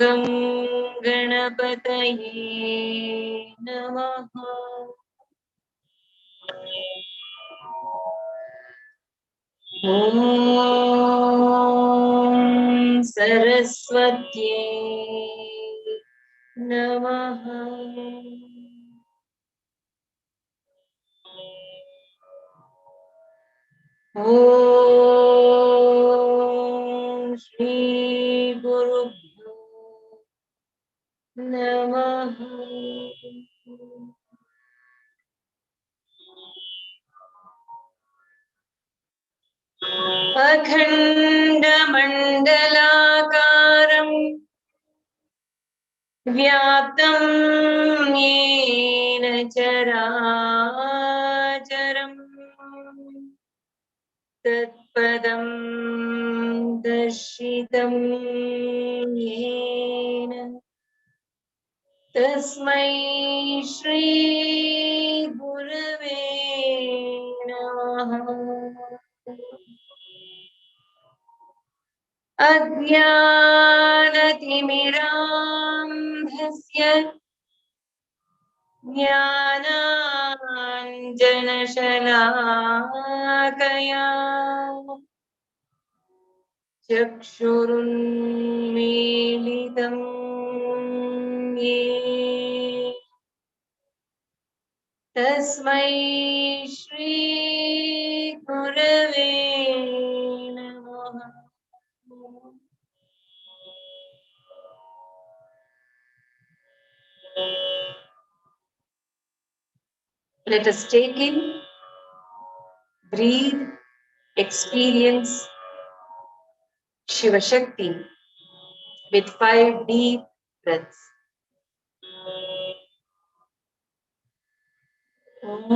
गं गणपतये नमः। ॐ सरस्वत्यै नमः। ॐ श्री गुरुभ्यो नमः। अखण्डमण्डलाकारं व्याप्तं येन चराचरम् तत्पदं दर्शितं येन तस्मै श्री गुरवे नमः। अज्ञानतिमिरान्धस्य ज्ञानाञ्जनशलाकया चक्षुरुन्मीलितं येन तस्मै श्री गुरवे नमः। Let us take in, breathe, experience Shivashakti with 5 deep breaths. Om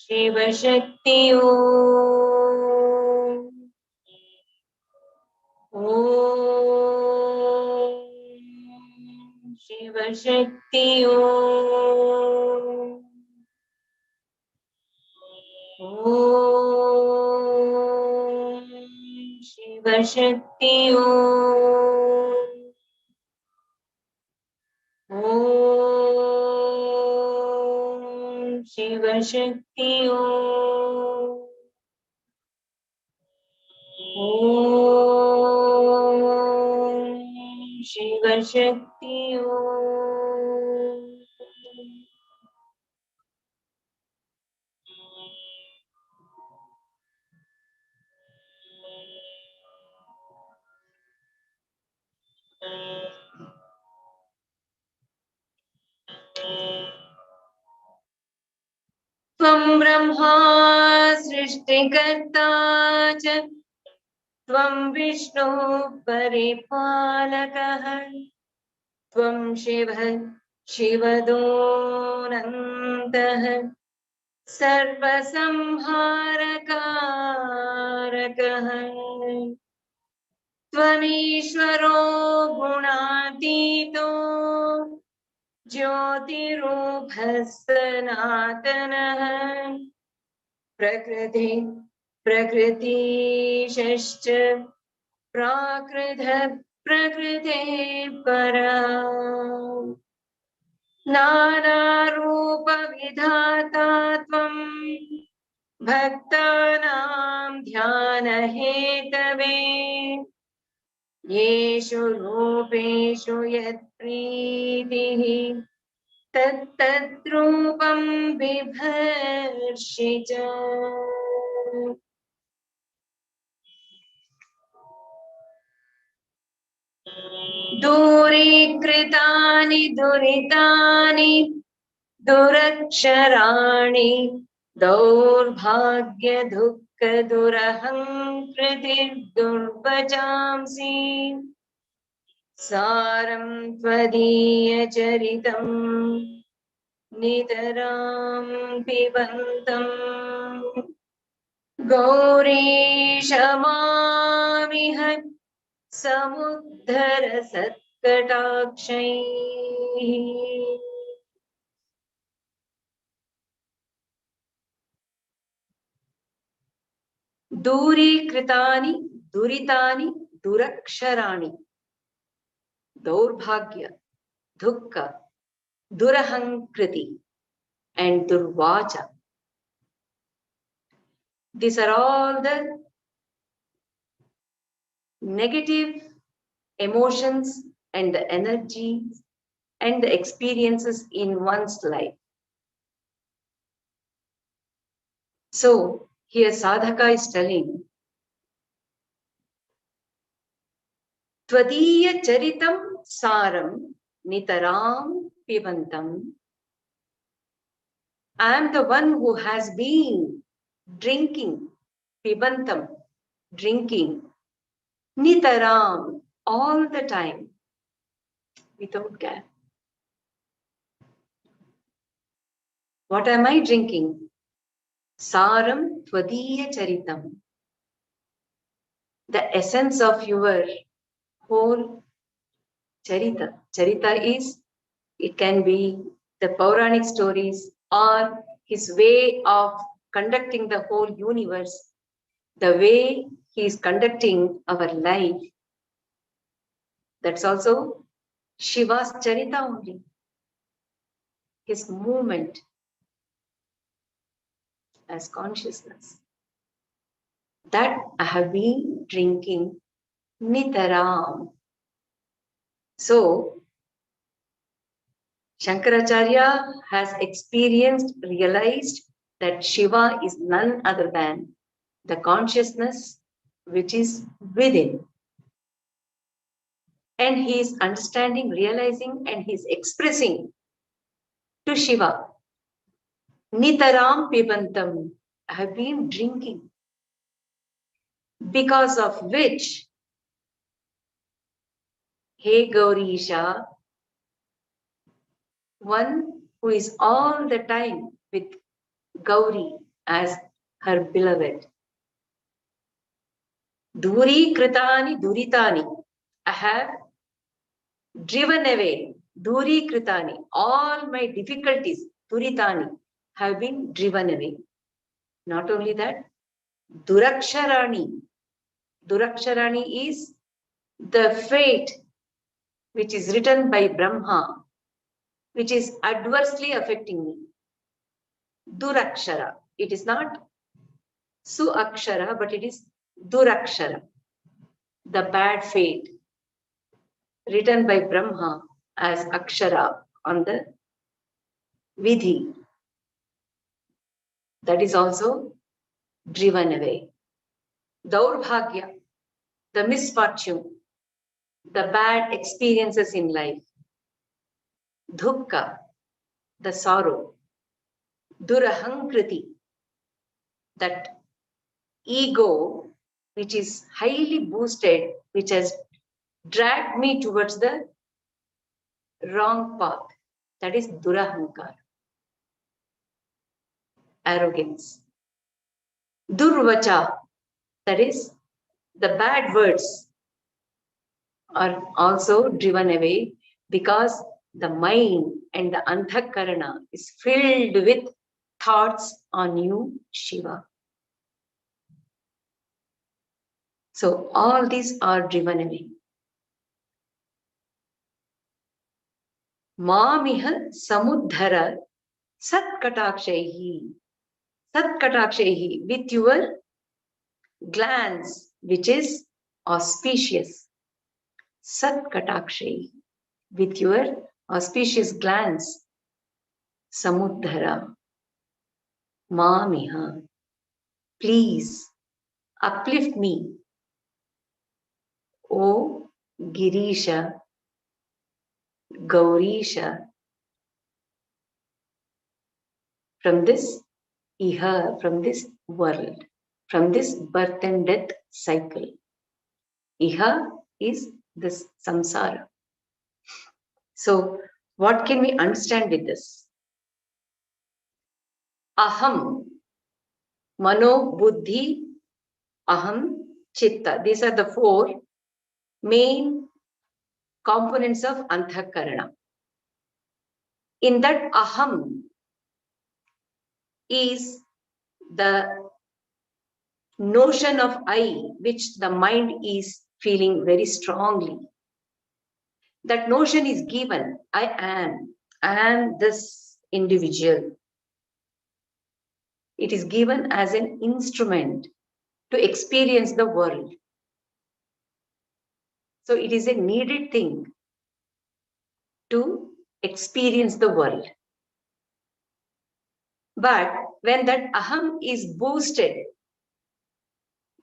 Shivashakti Om. Om Shivashakti Om. Om Shivashakti Om. Om Shivashakti Om. Om Shivashakti Om. त्वं ब्रह्मा सृष्टिकर्ता च त्वं विष्णु परिपालकः त्वं शिवः शिवदोऽनन्तः सर्वसंहारकारकः त्वमीश्वरो गुणातीतो ज्योतिरूपः सनातनः प्रकृतिशश्च प्राकृतः प्रकृतेः परः नानारूपविधाता त्वं भक्तानां ध्यानहेतवे येषु रूपेषु यत्प्रीतिः तत्तद्रूपं बिभर्षि च दूरीकृतानि दुरितानि दुरक्षराणि दौर्भाग्य दुःख दुरहङ्कृतिर्दुर्भजांसि सारं त्वदीयचरितं नितरां पिबन्तम् गौरीश मामिह समुद्धर सत्कटाक्षैः दूरीकृतानि दुरितानि दुरक्षराणि दौर्भाग्य दुःख durahangkriti and durvacha. These are all the negative emotions and the energies and the experiences in one's life. So here sadhaka is telling Tvadiya charitam saram nitaram pibantam. I am the one who has been drinking, pibantam, drinking, nitaram, all the time, without gap. What am I drinking? Saram Tvadiya Charitam. The essence of your whole Charita. Charita is, it can be the Puranic stories or his way of conducting the whole universe, the way he is conducting our life. That's also Shiva's Charita only. His movement as consciousness. That I have been drinking Nitaram. So, Shankaracharya has experienced, realized that Shiva is none other than the consciousness which is within. And he is understanding, realizing, and he is expressing to Shiva, Nitaram Pibantam, I have been drinking. Because of which, Hey Gaurisha, one who is all the time with Gauri as her beloved. Duri Kritani Duritani. I have driven away. Duri Kritani. All my difficulties, Duritani, have been driven away. Not only that, Duraksharani. Duraksharani is the fate which is written by Brahma, which is adversely affecting me. Durakshara. It is not Suakshara, but it is Durakshara. The bad fate written by Brahma as Akshara on the Vidhi. That is also driven away. Daurbhagya, the misfortune, the bad experiences in life. Dukkha, the sorrow. Durahankriti, that ego which is highly boosted, which has dragged me towards the wrong path. That is Durahankar. Arrogance. Durvacha, that is the bad words are also driven away because the mind and the anthakarana is filled with thoughts on you, Shiva. So all these are driven away. Mamiha samuddhara satkatakshehi. Satkatakshehi, with your glance, which is auspicious. Satkatakshehi, with your auspicious glance, Samuddhara Mamiha. Please uplift me, O Girisha, Gaurisha, from this iha, from this world, from this birth and death cycle. Iha is this samsara. So, what can we understand with this? Aham, Mano, Buddhi, Aham, Chitta. These are the four main components of Anthakarana. In that Aham is the notion of I, which the mind is feeling very strongly. That notion is given, I am this individual. It is given as an instrument to experience the world. So it is a needed thing to experience the world. But when that aham is boosted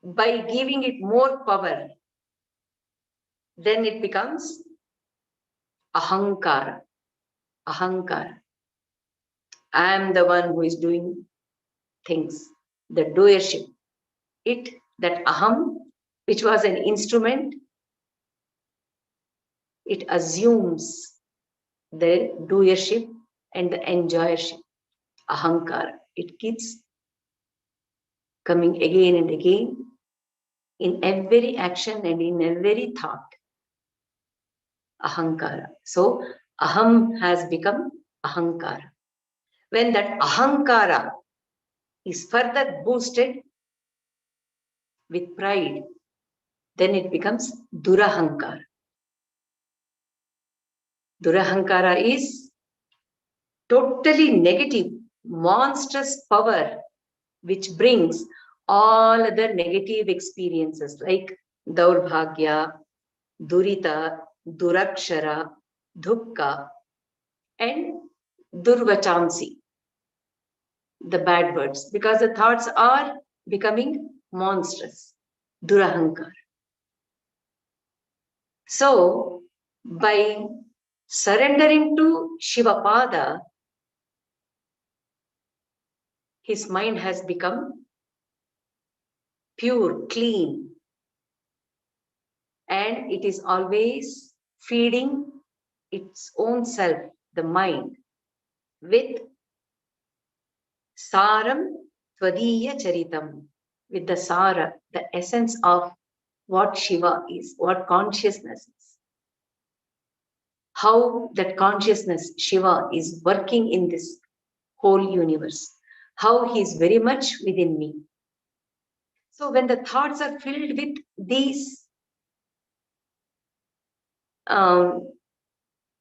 by giving it more power, then it becomes ahankara. Ahankara. I am the one who is doing things, the doership. That aham, which was an instrument, it assumes the doership and the enjoyership. Ahankara. It keeps coming again and again in every action and in every thought. Ahankara. So aham has become ahankara. When that ahankara is further boosted with pride, then it becomes durahankara. Durahankara is totally negative, monstrous power which brings all other negative experiences like daurbhagya, durita, durakshara, dukkha, and durvachamsi, the bad words, because the thoughts are becoming monstrous, durahankar. So, by surrendering to Shiva Pada, his mind has become pure, clean, and it is always feeding its own self, the mind, with saram tvadiya charitam, with the sara, the essence of what Shiva is, what consciousness is. How that consciousness, Shiva, is working in this whole universe. How he is very much within me. So when the thoughts are filled with these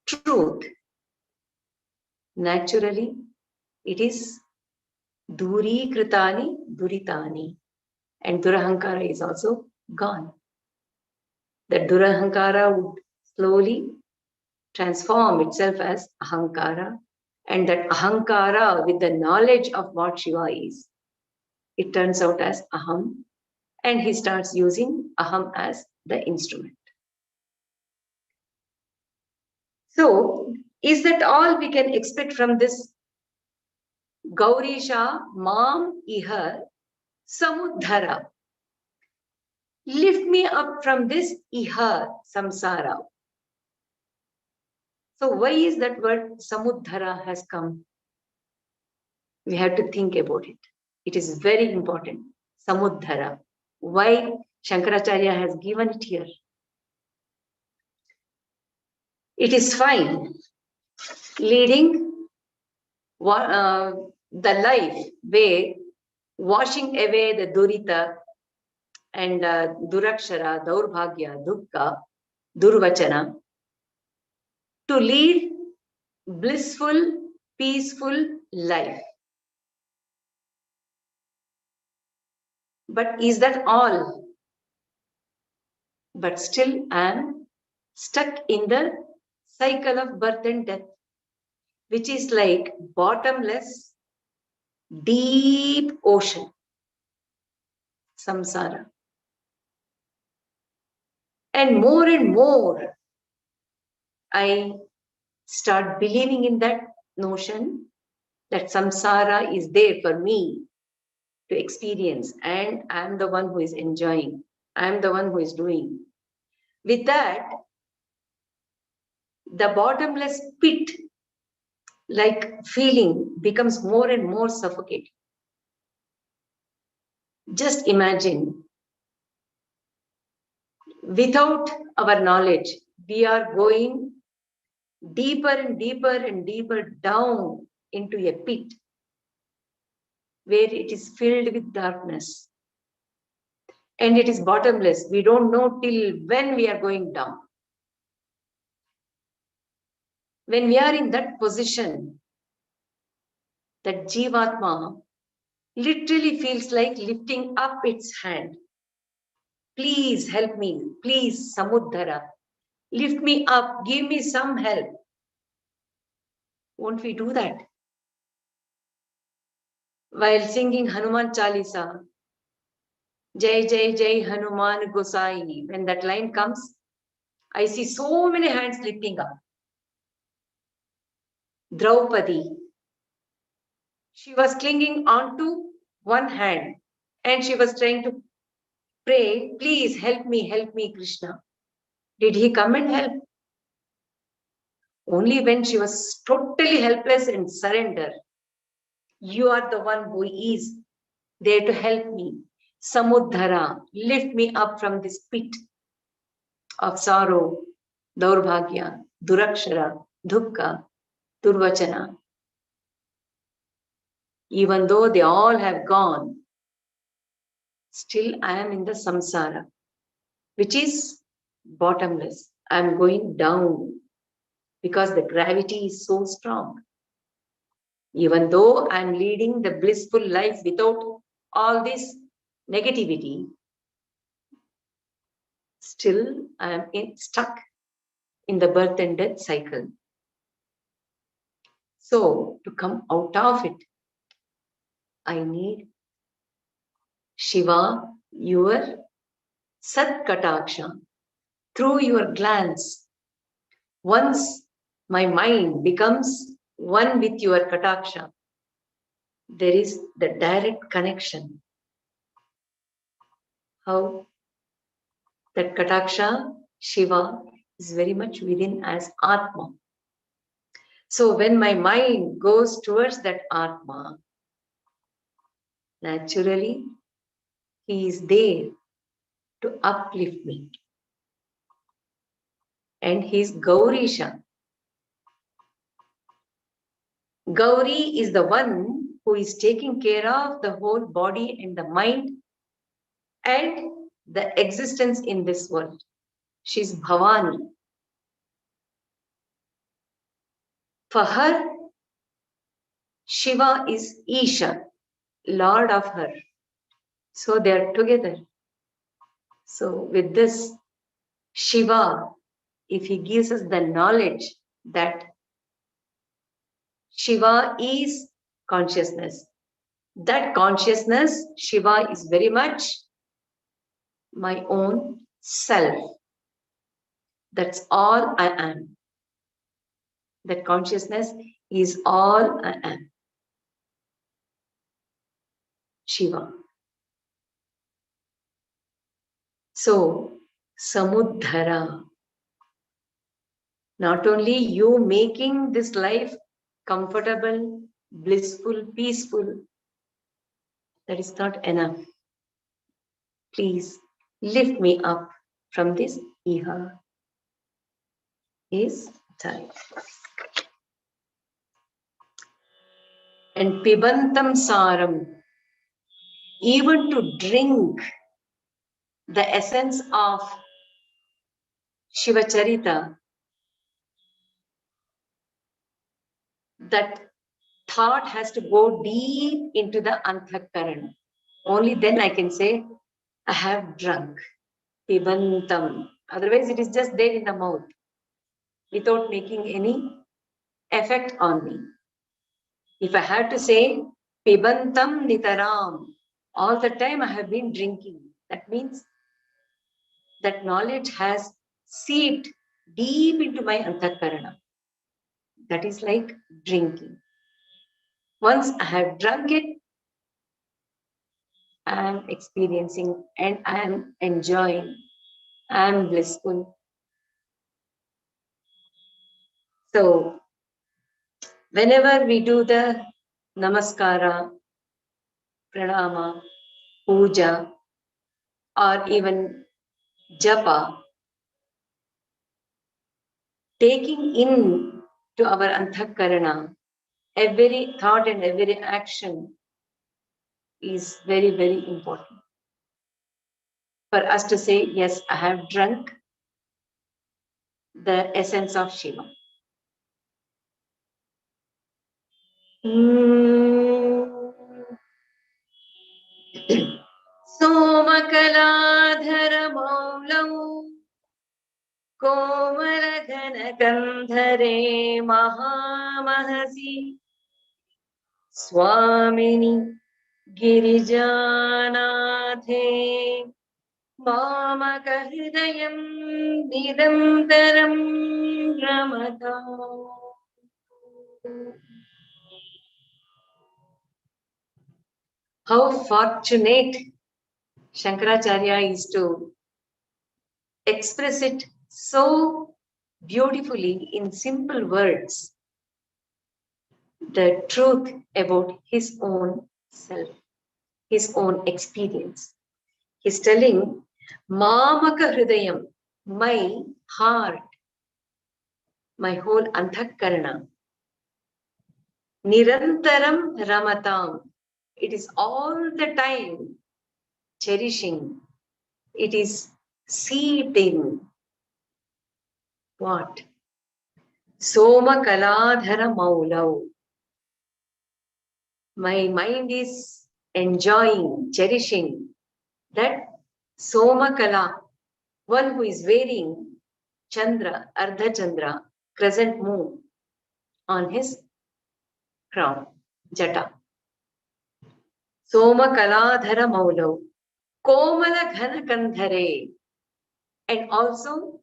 truth, naturally it is duri kritani duritani, and durahankara is also gone. That durahankara would slowly transform itself as ahankara, and that ahankara, with the knowledge of what Shiva is, it turns out as aham, and he starts using aham as the instrument. So, is that all we can expect from this Gaurisha Mam Iha Samuddhara? Lift me up from this Iha Samsara. So, why is that word Samuddhara has come? We have to think about it. It is very important. Samuddhara. Why Shankaracharya has given it here? It is fine leading the life where washing away the durita and durakshara, daurbhagya, dukkha, durvachana, to lead blissful, peaceful life. But is that all? But still I am stuck in the cycle of birth and death, which is like bottomless, deep ocean, samsara. And more, I start believing in that notion that samsara is there for me to experience, and I'm the one who is enjoying. I'm the one who is doing. With that, the bottomless pit like feeling becomes more and more suffocating. Just imagine, without our knowledge, we are going deeper and deeper and deeper down into a pit where it is filled with darkness. And it is bottomless. We don't know till when we are going down. When we are in that position, that Jivatma literally feels like lifting up its hand. Please help me. Please, Samuddhara. Lift me up. Give me some help. Won't we do that? While singing Hanuman Chalisa, Jai Jai Jai Hanuman Gosai, when that line comes, I see so many hands lifting up. Draupadi, she was clinging onto one hand and she was trying to pray, please help me, Krishna. Did he come and help? Only when she was totally helpless and surrender. You are the one who is there to help me. Samuddhara, lift me up from this pit of sorrow, Daurbhagya, Durakshara, Dukkha, Durvachana. Even though they all have gone, still I am in the samsara, which is bottomless. I am going down because the gravity is so strong. Even though I am leading the blissful life without all this negativity, still I am stuck in the birth and death cycle. So to come out of it, I need Shiva, your Sat Kataksha, through your glance. Once my mind becomes one with your Kataksha, there is the direct connection. How? That Kataksha, Shiva, is very much within as Atma. So when my mind goes towards that Atma, naturally, he is there to uplift me. And he is Gaurisha. Gauri is the one who is taking care of the whole body and the mind and the existence in this world. She's Bhavani. For her, Shiva is Isha, Lord of her. So they are together. So with this, Shiva, if he gives us the knowledge that Shiva is consciousness, that consciousness, Shiva, is very much my own self. That's all I am. That consciousness is all I am. Shiva. So, Samuddhara. Not only you making this life comfortable, blissful, peaceful, that is not enough. Please lift me up from this iha is time. And pibantam saram, even to drink the essence of Shiva Charita, that thought has to go deep into the Anthakaran. Only then I can say, I have drunk. Pibantam. Otherwise, it is just there in the mouth without making any effect on me. If I had to say, Pibantam Nitaram, all the time I have been drinking. That means that knowledge has seeped deep into my antakarana. That is like drinking. Once I have drunk it, I am experiencing and I am enjoying. I am blissful. So, whenever we do the namaskara, pranama, puja, or even japa, taking in to our antakarana, every thought and every action is very, very important. For us to say, yes, I have drunk the essence of Shiva. Somakalaadhara maulam कोमलघनकन्धरे महामहसि स्वामिनि गिरिजानाथे मामकहृदयं निरन्तरं रमताम्. How fortunate Shankaracharya is to express it so beautifully in simple words, the truth about his own self, his own experience. He's telling, Mamaka Hridayam, my heart, my whole antakarana, Nirantaram Ramatam, it is all the time cherishing, it is seeped in what? Soma Kaladhara Maulau. My mind is enjoying, cherishing that Somakala, one who is wearing Chandra, Ardha Chandra, crescent moon on his crown, Jata. Somakaladhara Maulau, Komala Ghana Kandhare, and also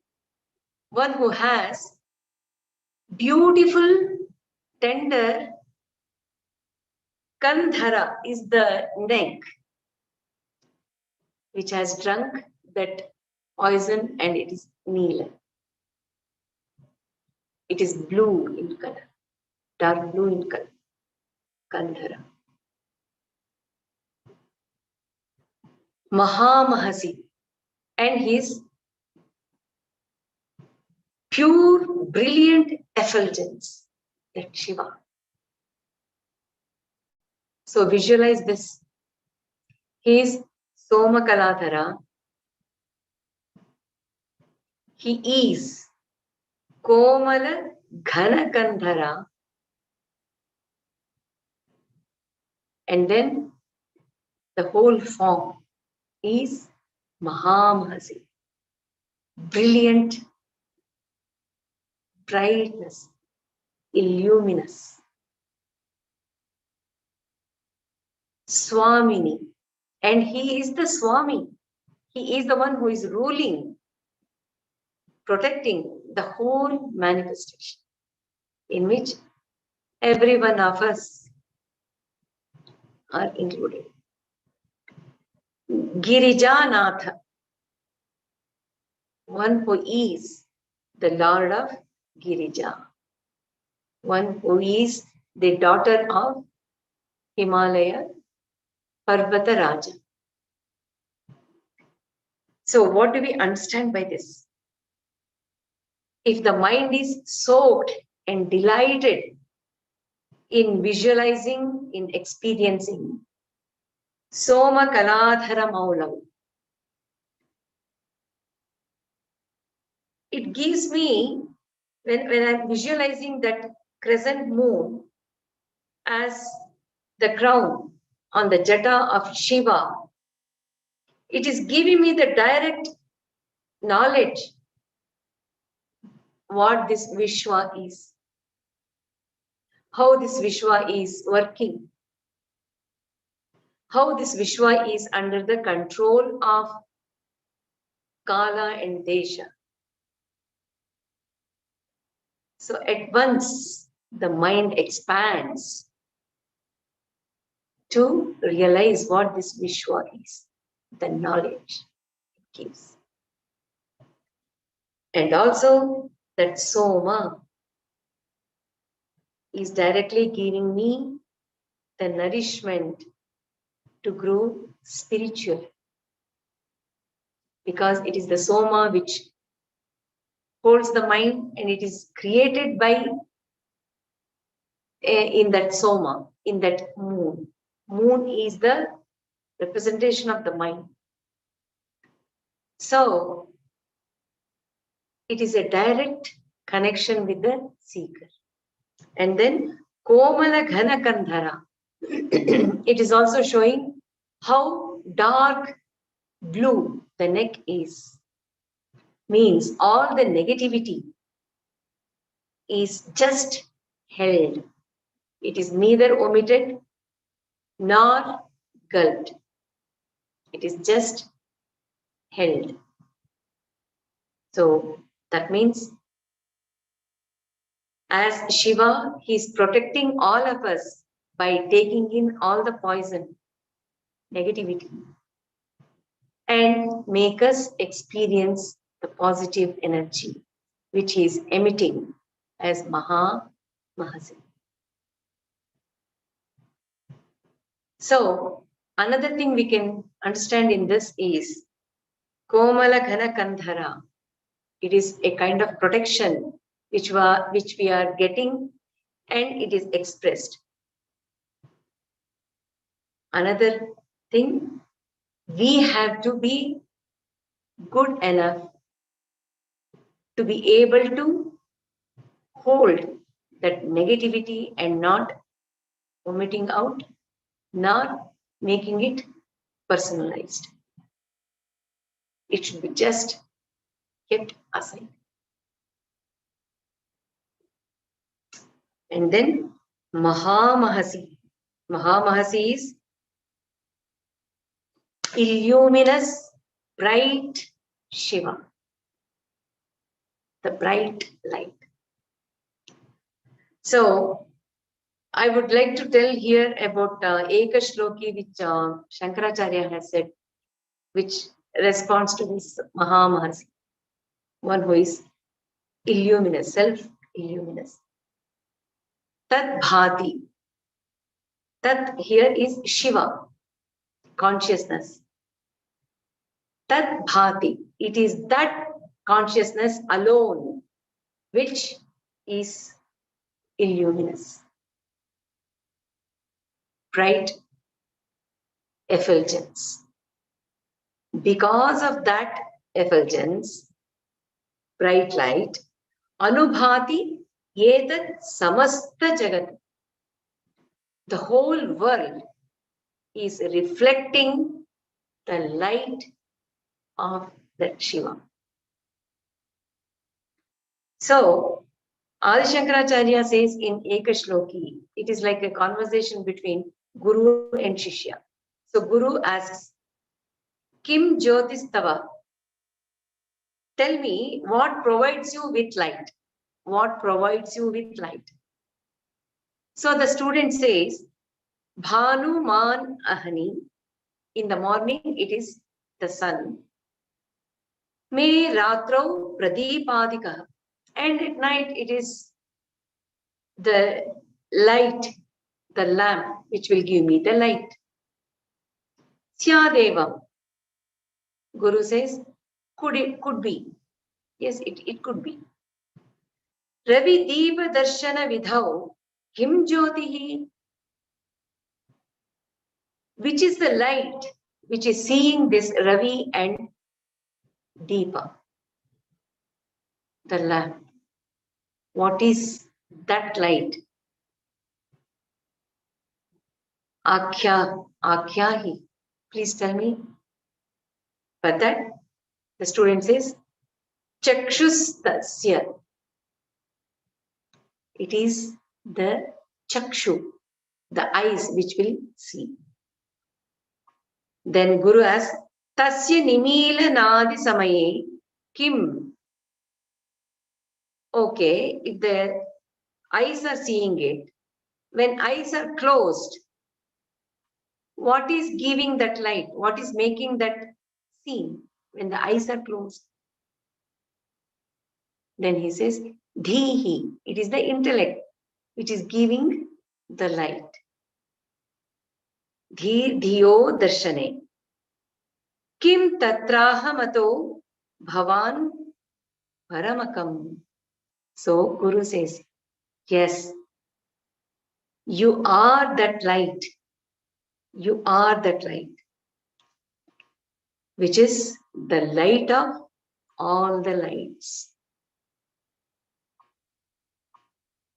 one who has beautiful, tender Kandhara is the neck, which has drunk that poison and it is Neela. It is blue in color, dark blue in color, Kandhara. Mahamahasi, and his pure, brilliant effulgence, that Shiva. So visualize this. He is Somakaladhara. He is Komala Ghanakandhara. And then the whole form is Mahamahasi. Brilliant brightness, illuminous. Swamini. And he is the Swami. He is the one who is ruling, protecting the whole manifestation, in which every one of us are included. Girijanath, one who is the Lord of Girija, one who is the daughter of Himalaya, Parvata Raja. So what do we understand by this? If the mind is soaked and delighted in visualizing, in experiencing Soma Kaladhara Maulam, it gives me, when I'm visualizing that crescent moon as the crown on the Jata of Shiva, it is giving me the direct knowledge what this Vishwa is. how this Vishwa is working, how this Vishwa is under the control of Kala and Desha. So at once the mind expands to realize what this Vishwa is, the knowledge it gives. And also that Soma is directly giving me the nourishment to grow spiritually. Because it is the Soma which holds the mind, and it is created by in that Soma, in that moon. Moon is the representation of the mind. So it is a direct connection with the seeker. And then Komala Ghana Kandhara. It is also showing how dark blue the neck is. Means all the negativity is just held. It is neither omitted nor gulped. It is just held. So that means as Shiva, he is protecting all of us by taking in all the poison, negativity, and make us experience the positive energy which he is emitting as Mahasi. So another thing we can understand in this is Komala Ghana Kandhara. It is a kind of protection which we are getting, and it is expressed. Another thing, we have to be good enough to be able to hold that negativity and not omitting out, not making it personalized. It should be just kept aside. And then Mahamahasi. Mahamahasi is illuminous, bright Shiva, the bright light. So I would like to tell here about Eka Shloki which Shankaracharya has said, which responds to this Mahamahasi, one who is illuminous, self-illuminous. Tat Bhati. Tat here is Shiva, consciousness. Tat Bhati. It is that consciousness alone which is illuminous, bright effulgence. Because of that effulgence, bright light, Anubhati Yetat Samasta Jagat. The whole world is reflecting the light of that Shiva. So, Adi Shankaracharya says in Eka Shloki, it is like a conversation between Guru and Shishya. So, Guru asks, Kim Jyotistava? Tell me what provides you with light. What provides you with light? So, the student says, Bhanu Man Ahani. In the morning, it is the sun. Me Ratrau Pradeepadika. And at night, it is the light, the lamp, which will give me the light. Syadevam. Guru says, could be. Yes, it could be. Ravi Deeva Darshana Vidhau Kim Jyotihi. Which is the light which is seeing this Ravi and Deepa, the lamp. What is that light? Akhyahi. Please tell me. But that the student says, Chakshustasya. It is the chakshu, the eyes which will see. Then Guru asks, Tasya nimila nadi samaye kim. Okay, if the eyes are seeing it, when eyes are closed, what is giving that light? What is making that seen when the eyes are closed? Then he says, Dhihi. It is the intellect which is giving the light. Dhiyo darshane. Kim tatrahamato bhavan paramakam. So Guru says, yes, you are that light. You are that light, which is the light of all the lights.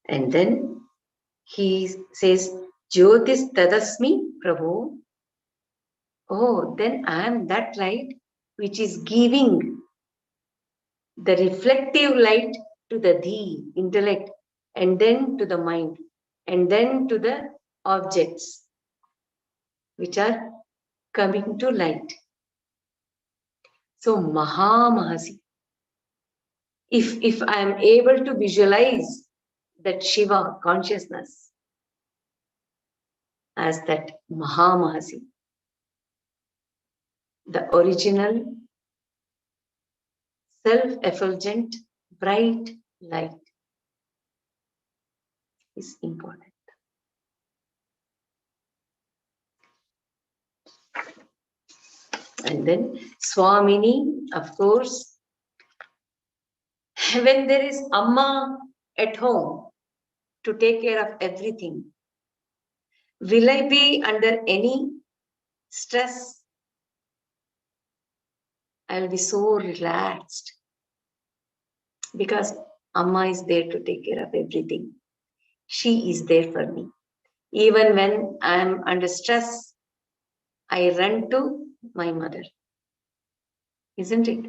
And then he says, Jyotis tadasmi Prabhu. Oh, then I am that light which is giving the reflective light to the intellect, and then to the mind, and then to the objects which are coming to light. So Mahamahasi. If I am able to visualize that Shiva consciousness as that Mahamahasi, the original self-effulgent bright light is important. And then Swamini, of course, when there is Amma at home to take care of everything, will I be under any stress? I'll be so relaxed because Amma is there to take care of everything. She is there for me. Even when I'm under stress, I run to my mother. Isn't it?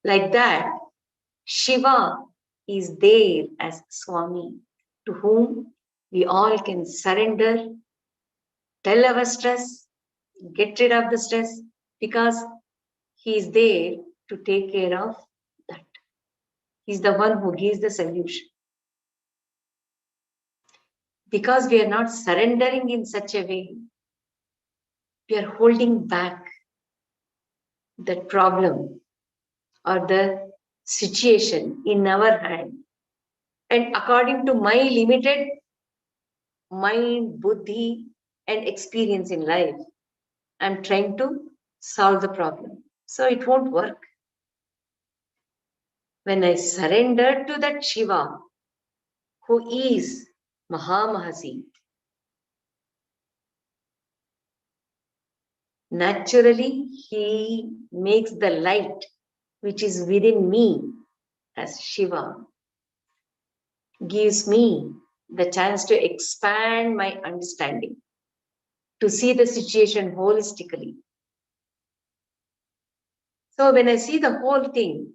Like that, Shiva is there as Swami, to whom we all can surrender, tell our stress, get rid of the stress, because he is there to take care of that. He's the one who gives the solution. Because we are not surrendering in such a way, we are holding back that problem or the situation in our hand. And according to my limited mind, buddhi, and experience in life, I'm trying to solve the problem. So it won't work. When I surrender to that Shiva, who is Mahamahasi, naturally he makes the light which is within me as Shiva, gives me the chance to expand my understanding, to see the situation holistically. So when I see the whole thing,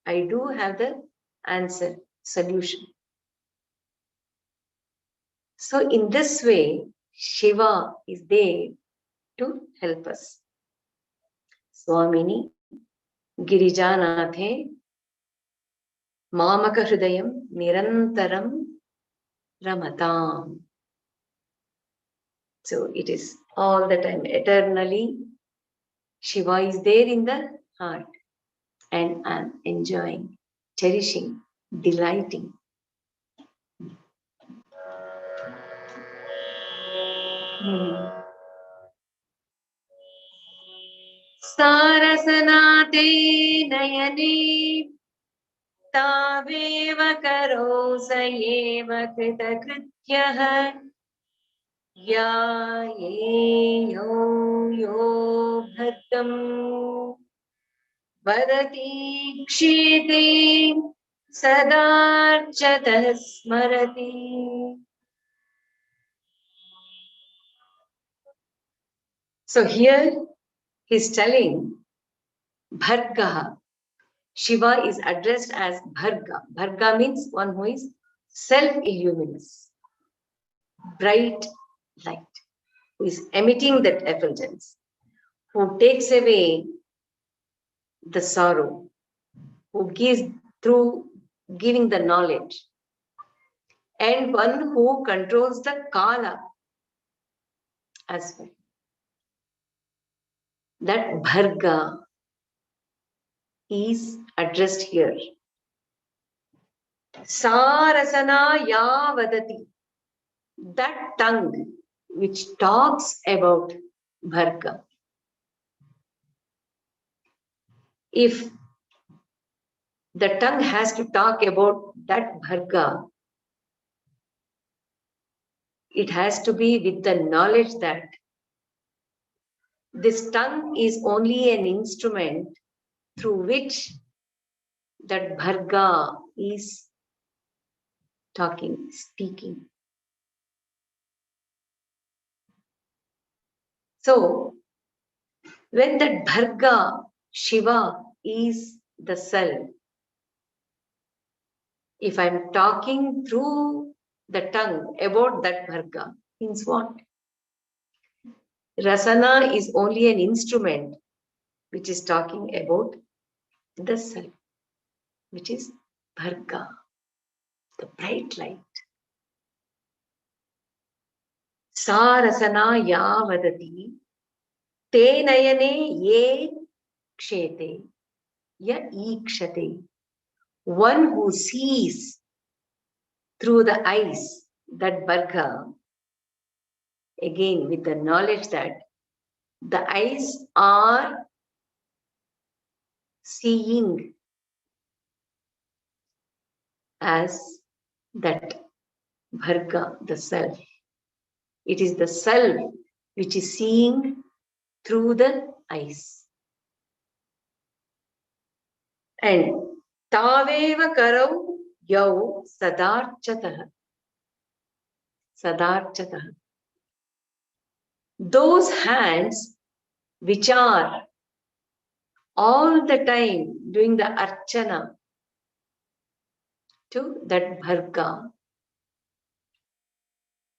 I do have the answer, solution. So in this way, Shiva is there to help us. Swamini Girijanathe Mamaka Hrudayam Nirantaram Ramatam. So it is all the time, eternally. Shiva is there in the heart, and I'm enjoying, cherishing, delighting. Sarasanate Nayane Tavev Karo Sayeva Kritakrityah Ya Yo Yo Bhattam Vadati Kshite Sadarchatah Smarati. So here he's telling Bhargaha. Shiva is addressed as Bharga. Bharga means one who is self-illuminous. bright light, who is emitting that effulgence, who takes away the sorrow, who gives through giving the knowledge, and one who controls the kala as well. That Bharga is addressed here. Sarasana ya vadati. That tongue which talks about Bharga. If the tongue has to talk about that Bharga, it has to be with the knowledge that this tongue is only an instrument through which that Bharga is talking, speaking. So, when that Bharga, Shiva, is the self, if I'm talking through the tongue about that Bharga, means what? Rasana is only an instrument which is talking about the self, which is Bharga, the bright light. Sa rasana ya vadati te nayane ye kshete ya ikshate. One who sees through the eyes, that Bharga, again with the knowledge that the eyes are seeing as that Bharga, the self. It is the self which is seeing through the eyes. And Taveva Karau Yau Sadarchataha. Sadarchataha. Those hands which are all the time doing the archana to that Bharga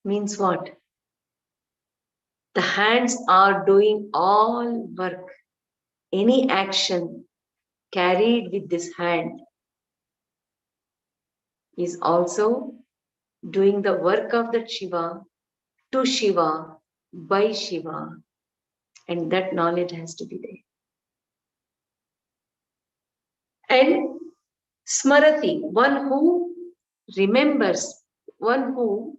means what? The hands are doing all work. Any action carried with this hand is also doing the work of that Shiva, to Shiva, by Shiva. And that knowledge has to be there. And Smarati, one who remembers, one who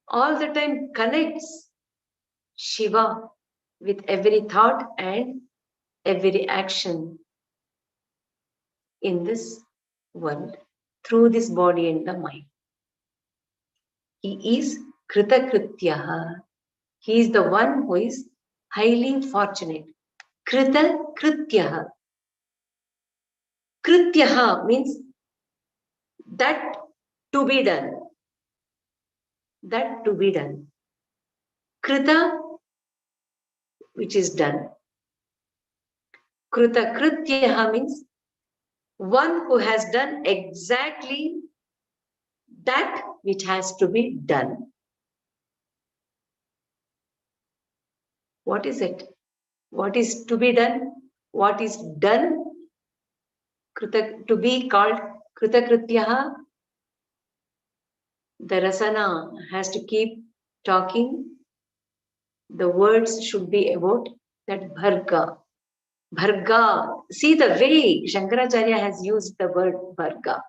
all the time connects Shiva with every thought and every action in this world through this body and the mind. He is Kritakrityaha. He is the one who is highly fortunate. Kritakrityaha. Krityaha means that to be done. That to be done. Krita, which is done. Kritakrityaha means one who has done exactly that which has to be done. What is it? What is to be done? What is done? To be called Kritakrityaha. The rasana has to keep talking. The words should be about that Bharga. Bharga. See the way Shankaracharya has used the word Bharga.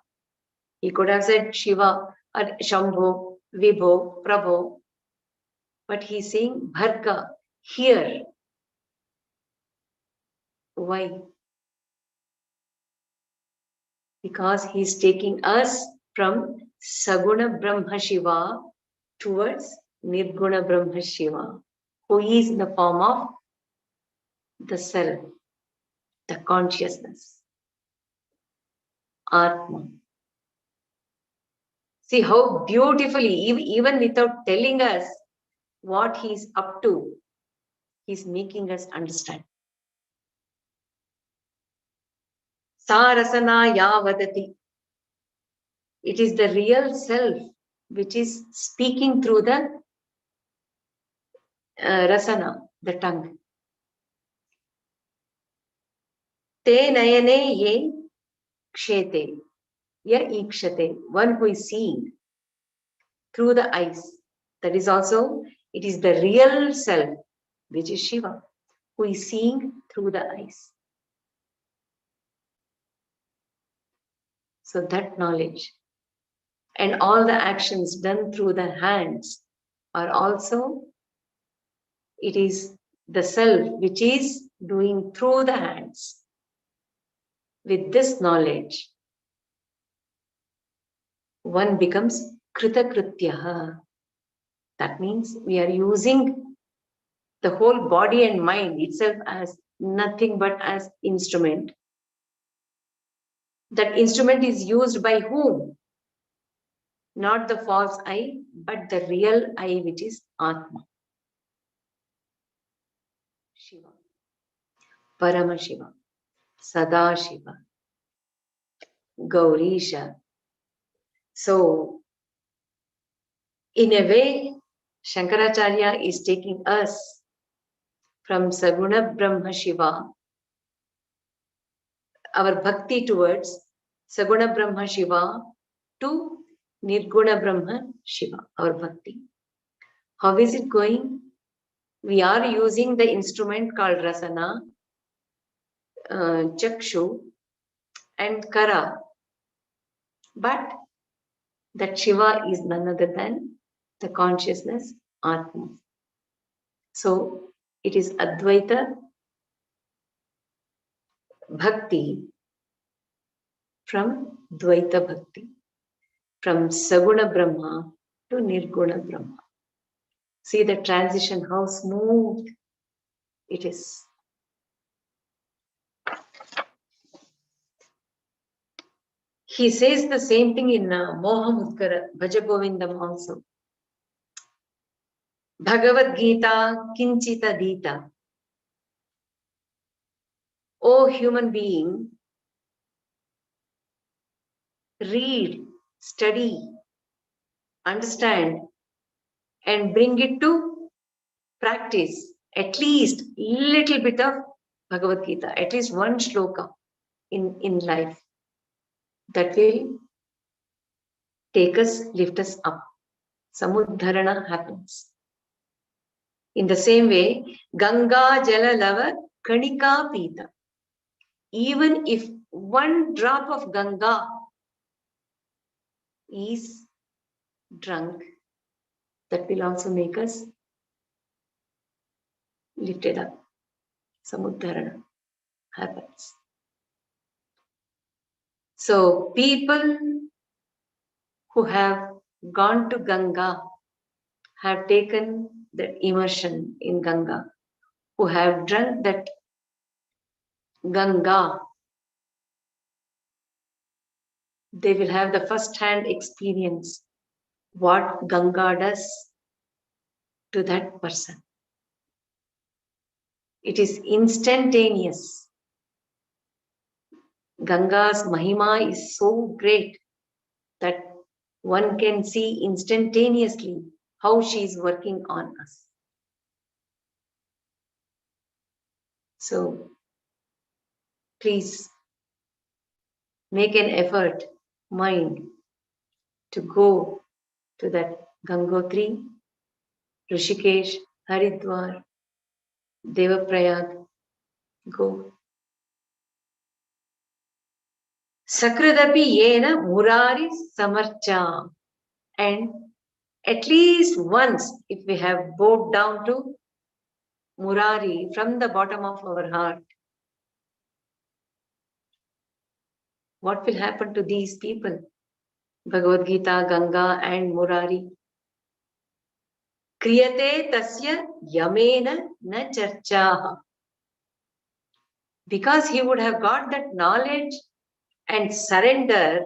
He could have said Shiva or Shambho, Vibho, Prabho. But he's saying Bharga here. Why? Because he's taking us from Saguna Brahma Shiva towards Nirguna Brahma Shiva, who is in the form of the self, the consciousness, Atma. See how beautifully, even without telling us what he's up to, he's making us understand. Sarasana ya vadati. It is the real self which is speaking through the rasana, the tongue. Te nayane ye kshete, ya ikshate, one who is seeing through the eyes. That is also, it is the real self, which is Shiva, who is seeing through the eyes. So that knowledge and all the actions done through the hands are also, it is the self which is doing through the hands. With this knowledge, one becomes kritakrityaha. That means we are using the whole body and mind itself as nothing but as instrument. That instrument is used by whom? Not the false I, but the real I, which is Atma. Shiva. Paramesvara. Sadashiva. Gaurisha. So, in a way, Shankaracharya is taking us from Saguna Brahma Shiva, our bhakti towards Saguna Brahma Shiva, to Nirguna Brahma Shiva, our bhakti. How is it going? We are using the instrument called Rasana, Chakshu, and Kara. But that Shiva is none other than the consciousness Atma. So it is Advaita Bhakti from Dvaita Bhakti, from Saguna Brahma to Nirguna Brahma. See the transition, how smooth it is. He says the same thing in Moha Mudgara, Bhaja Govindam also. Bhagavad Gita Kinchita Dita. O human being, read, study, understand, and bring it to practice. At least little bit of Bhagavad Gita, at least one shloka in life. That will take us, lift us up. Samudharana happens. In the same way, Ganga Jala Lava Kanika Pita. Even if one drop of Ganga is drunk, that will also make us lifted up. Samudharana happens. So people who have gone to Ganga have taken that immersion in Ganga, who have drunk that Ganga, they will have the first-hand experience what Ganga does to that person. It is instantaneous. Ganga's Mahima is so great that one can see instantaneously how she is working on us. So, please make an effort, mind, to go to that Gangotri, Rishikesh, Haridwar, Devaprayag. Go. Sakradapi yena murari samarcha. And at least once, if we have bowed down to Murari from the bottom of our heart, what will happen to these people? Bhagavad Gita, Ganga and Murari. Kriyate tasya yamena na charchaha. Because he would have got that knowledge and surrender,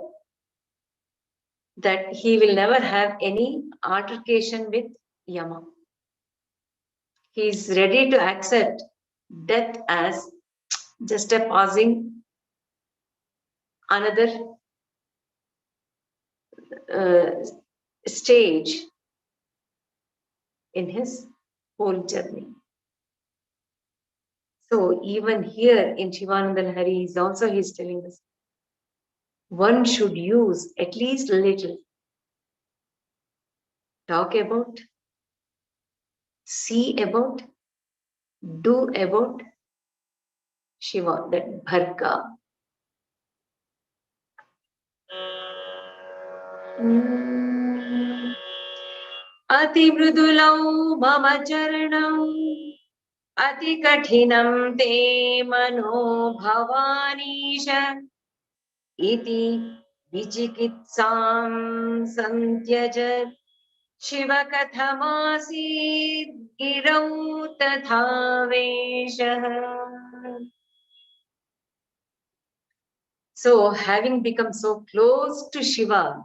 that he will never have any altercation with Yama. He is ready to accept death as just a passing, another stage in his whole journey. So even here in Shivanandalahari he's telling us, one should use at least a little. Talk about, see about, do about Shiva, that Bharga. Ati mrudulau mama charanam, ati kathinam te mano bhavanisha, iti vichikitsam santyajat. Shiva kathamasid girau tathaveshah. So, having become so close to Shiva,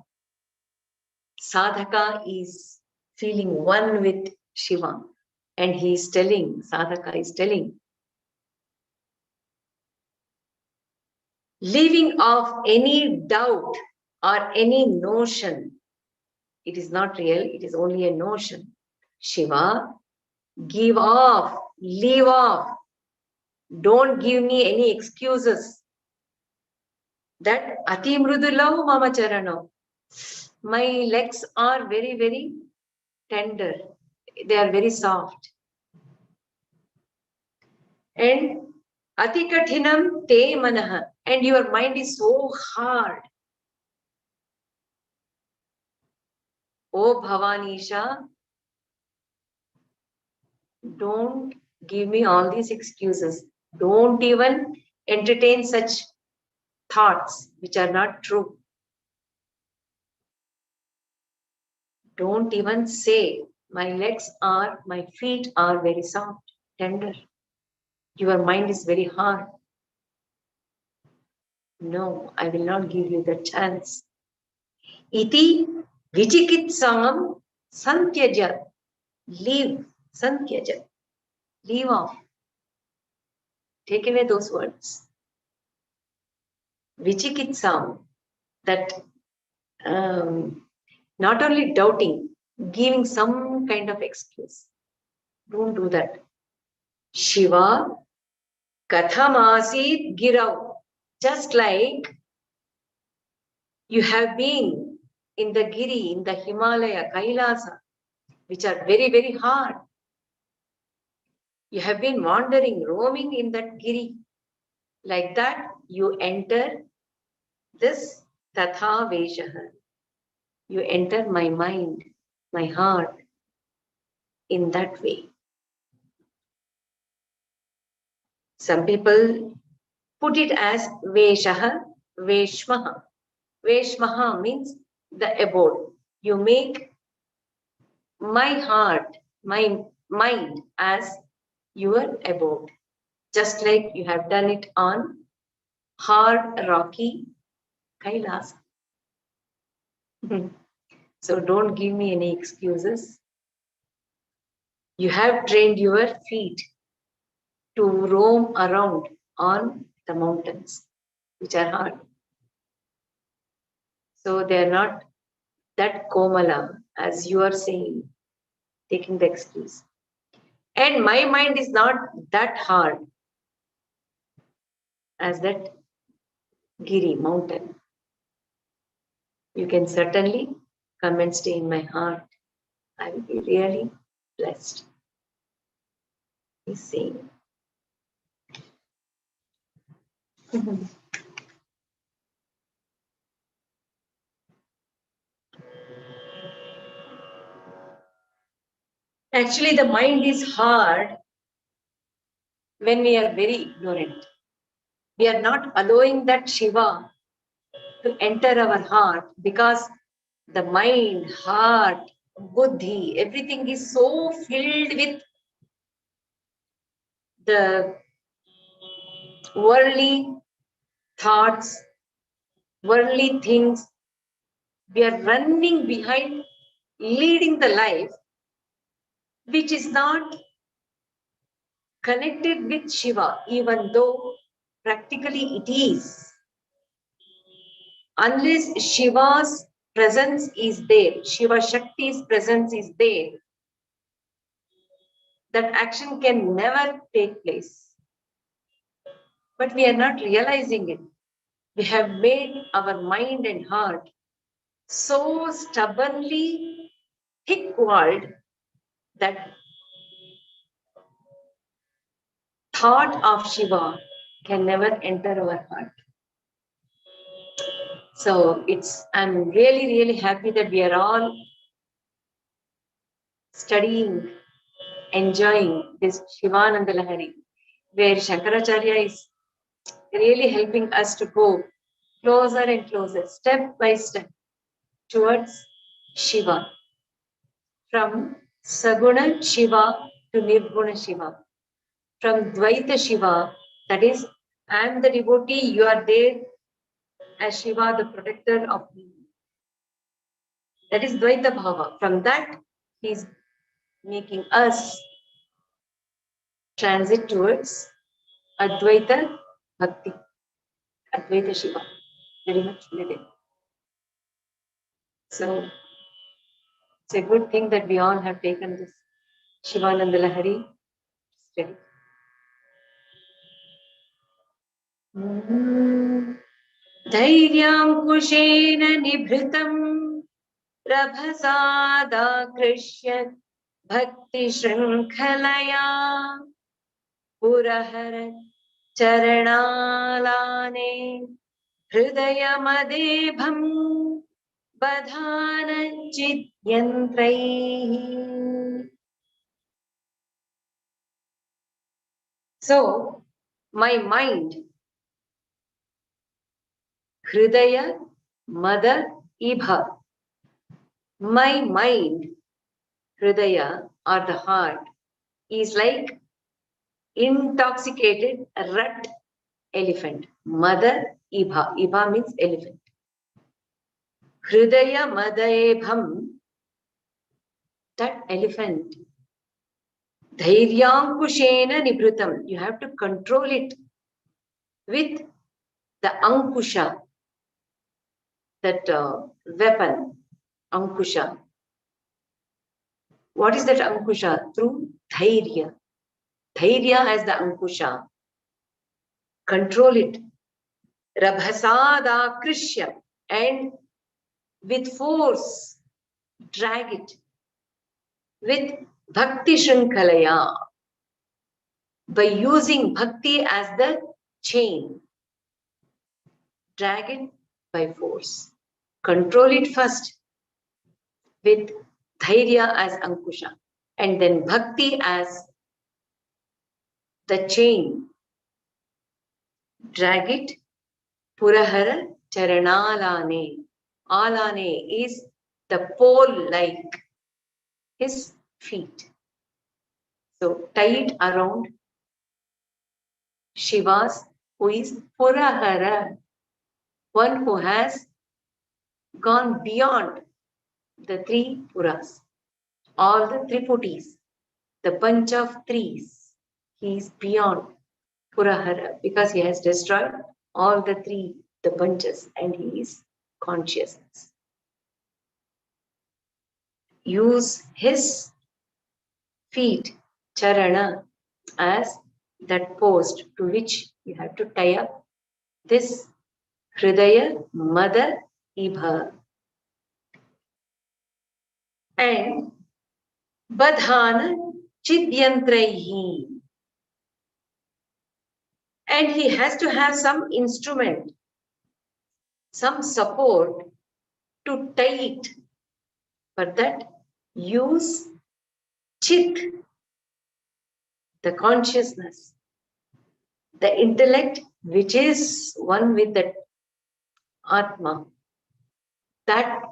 sadhaka is feeling one with Shiva. And he is telling, sadhaka is telling, leaving off any doubt or any notion. It is not real, it is only a notion. Shiva, give off, leave off. Don't give me any excuses. That ati mrudulau mama charano. My legs are very, very tender. They are very soft. And ati kathinam te manaha. And your mind is so hard. Oh Bhavanisha, don't give me all these excuses. Don't even entertain such thoughts which are not true. Don't even say, my feet are very soft, tender. Your mind is very hard. No, I will not give you the chance. Iti vichikitsam santyaja. Leave, santyaja. Leave off. Take away those words. Vichikitsam, that not only doubting, giving some kind of excuse. Don't do that. Shiva kathamasid girau. Just like you have been in the Giri, in the Himalaya, Kailasa, which are very, very hard. You have been wandering, roaming in that Giri. Like that, you enter this Tatha Veshaha. You enter my mind, my heart, in that way. Some people put it as Veshaha, Veshmaha. Veshmaha means the abode. You make my heart, my mind as your abode. Just like you have done it on hard, rocky Kailas. So don't give me any excuses. You have trained your feet to roam around on the mountains, which are hard. So they are not that komala as you are saying, taking the excuse. And my mind is not that hard as that Giri mountain. You can certainly come and stay in my heart. I will be really blessed. He's saying. Actually, the mind is hard when we are very ignorant. We are not allowing that Shiva to enter our heart because the mind, heart, buddhi, everything is so filled with the worldly thoughts, worldly things. We are running behind, leading the life which is not connected with Shiva, even though practically it is. Unless Shiva's presence is there, Shivashakti's presence is there, that action can never take place. But we are not realizing it. We have made our mind and heart so stubbornly thick-walled that thought of Shiva can never enter our heart. So I'm really, really happy that we are all studying, enjoying this Shivanandalahari, where Shankaracharya is really helping us to go closer and closer, step by step, towards Shiva. From Saguna Shiva to Nirguna Shiva. From Dvaita Shiva, that is, I am the devotee, you are there as Shiva, the protector of me. That is Dvaita Bhava. From that, he is making us transit towards Advaita Bhakti, Advaita Shiva. Very much needed. So it's a good thing that we all have taken this Shivanandalahari study. धैर्याङ्कुशेन निभृतं रभसादाकृष्य भक्तिशृङ्खलया पुरहर चरणालाने हृदयमदेभं बधान चिद्यन्त्रैः. So, my mind, Hridaya Mada Ibha. My mind, Hridaya, or the heart, is like intoxicated rut elephant. Mada Ibha. Ibha means elephant. Hridaya Madaebham, that elephant. Dhairyankushena Nibrutam. You have to control it with the Ankusha, that weapon, Ankusha. What is that Ankusha? Through Dhairya. Dhairya has the Ankusha. Control it. Rabhasada Krishya. And with force, drag it. With Bhakti Shrinkhalaya. By using Bhakti as the chain. Drag it by force. Control it first with Dhairya as Ankusha. And then Bhakti as the chain. Drag it. Purahara Charanalane. Alane is the pole like his feet. So tie it around Shiva's, who is Purahara, one who has gone beyond the three Puras, all the Triputis, the bunch of threes. He is beyond Purahara because he has destroyed all the three, the bunches, and he is consciousness. Use his feet, charana, as that post to which you have to tie up this Hridaya Mada Ibha. And Badhana Chidyantraihi. And he has to have some instrument, some support to tie it. For that, use Chit, the consciousness, the intellect, which is one with the Atma. That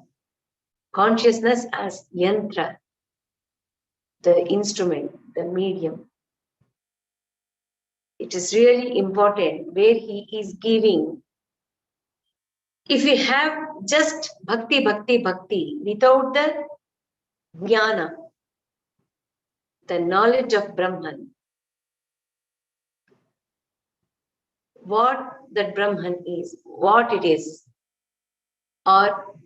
consciousness as yantra, the instrument, the medium. It is really important where he is giving. If we have just bhakti, bhakti, bhakti, without the jnana, the knowledge of Brahman, what that Brahman is, what it is, or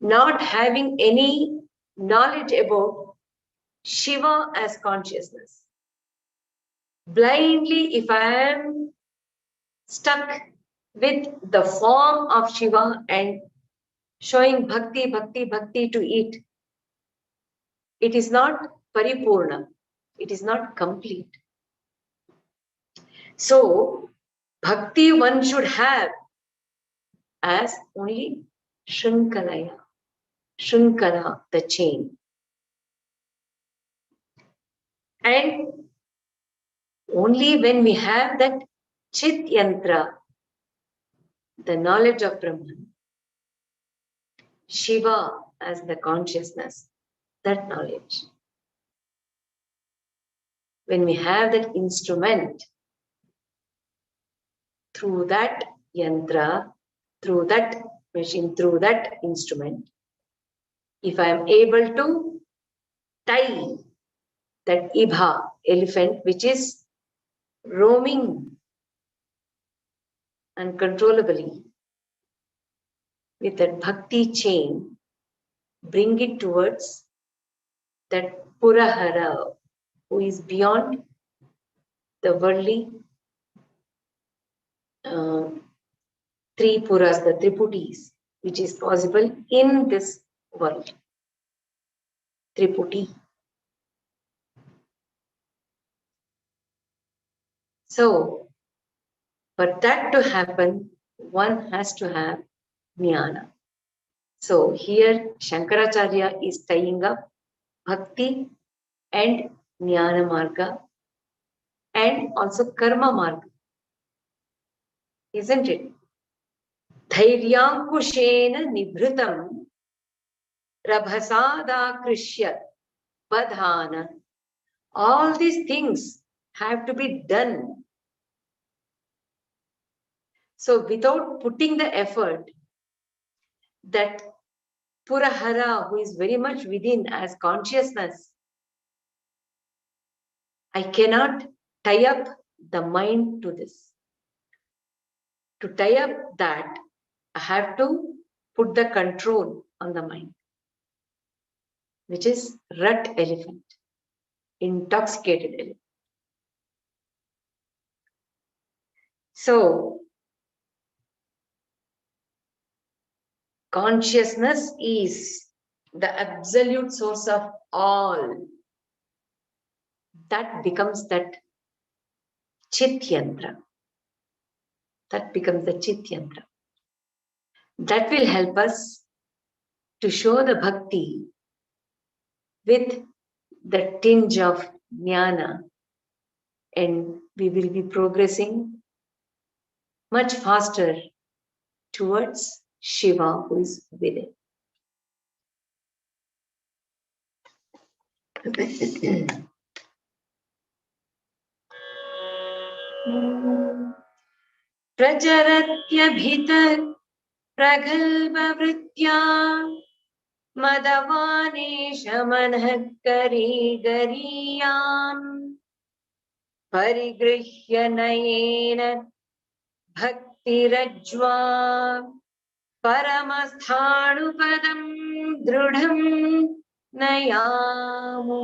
not having any knowledge about Shiva as consciousness. Blindly, if I am stuck with the form of Shiva and showing bhakti, bhakti, bhakti to it, it is not paripurna. It is not complete. So, bhakti one should have as only Shrinkalaya, Shrinkala, the chain. And only when we have that Chit Yantra, the knowledge of Brahman, Shiva as the consciousness, that knowledge. When we have that instrument, through that yantra, through that machine, through that instrument, if I am able to tie that ibha, elephant, which is roaming uncontrollably with that bhakti chain, bring it towards that Purahara, who is beyond the worldly three puras, the triputis, which is possible in this world. Triputi. So, for that to happen, one has to have jnana. So, here Shankaracharya is tying up bhakti and jnana marga and also karma marga. Isn't it? Dhairyankushena nibhrutam rabhasada krishya badhana. All these things have to be done. So without putting the effort, that Purahara, who is very much within as consciousness, I cannot tie up the mind to this. To tie up that, I have to put the control on the mind, which is rut elephant, intoxicated elephant. So, consciousness is the absolute source of all. That becomes that Chit Yantra. That becomes the Chit Yantra. That will help us to show the bhakti with the tinge of jnana, and we will be progressing much faster towards Shiva, who is within. Prajaratya pragalbhavritya madavanesha manah kari gariyam parigrihya nayena bhaktirajva paramasthānupadam drudham nayamu.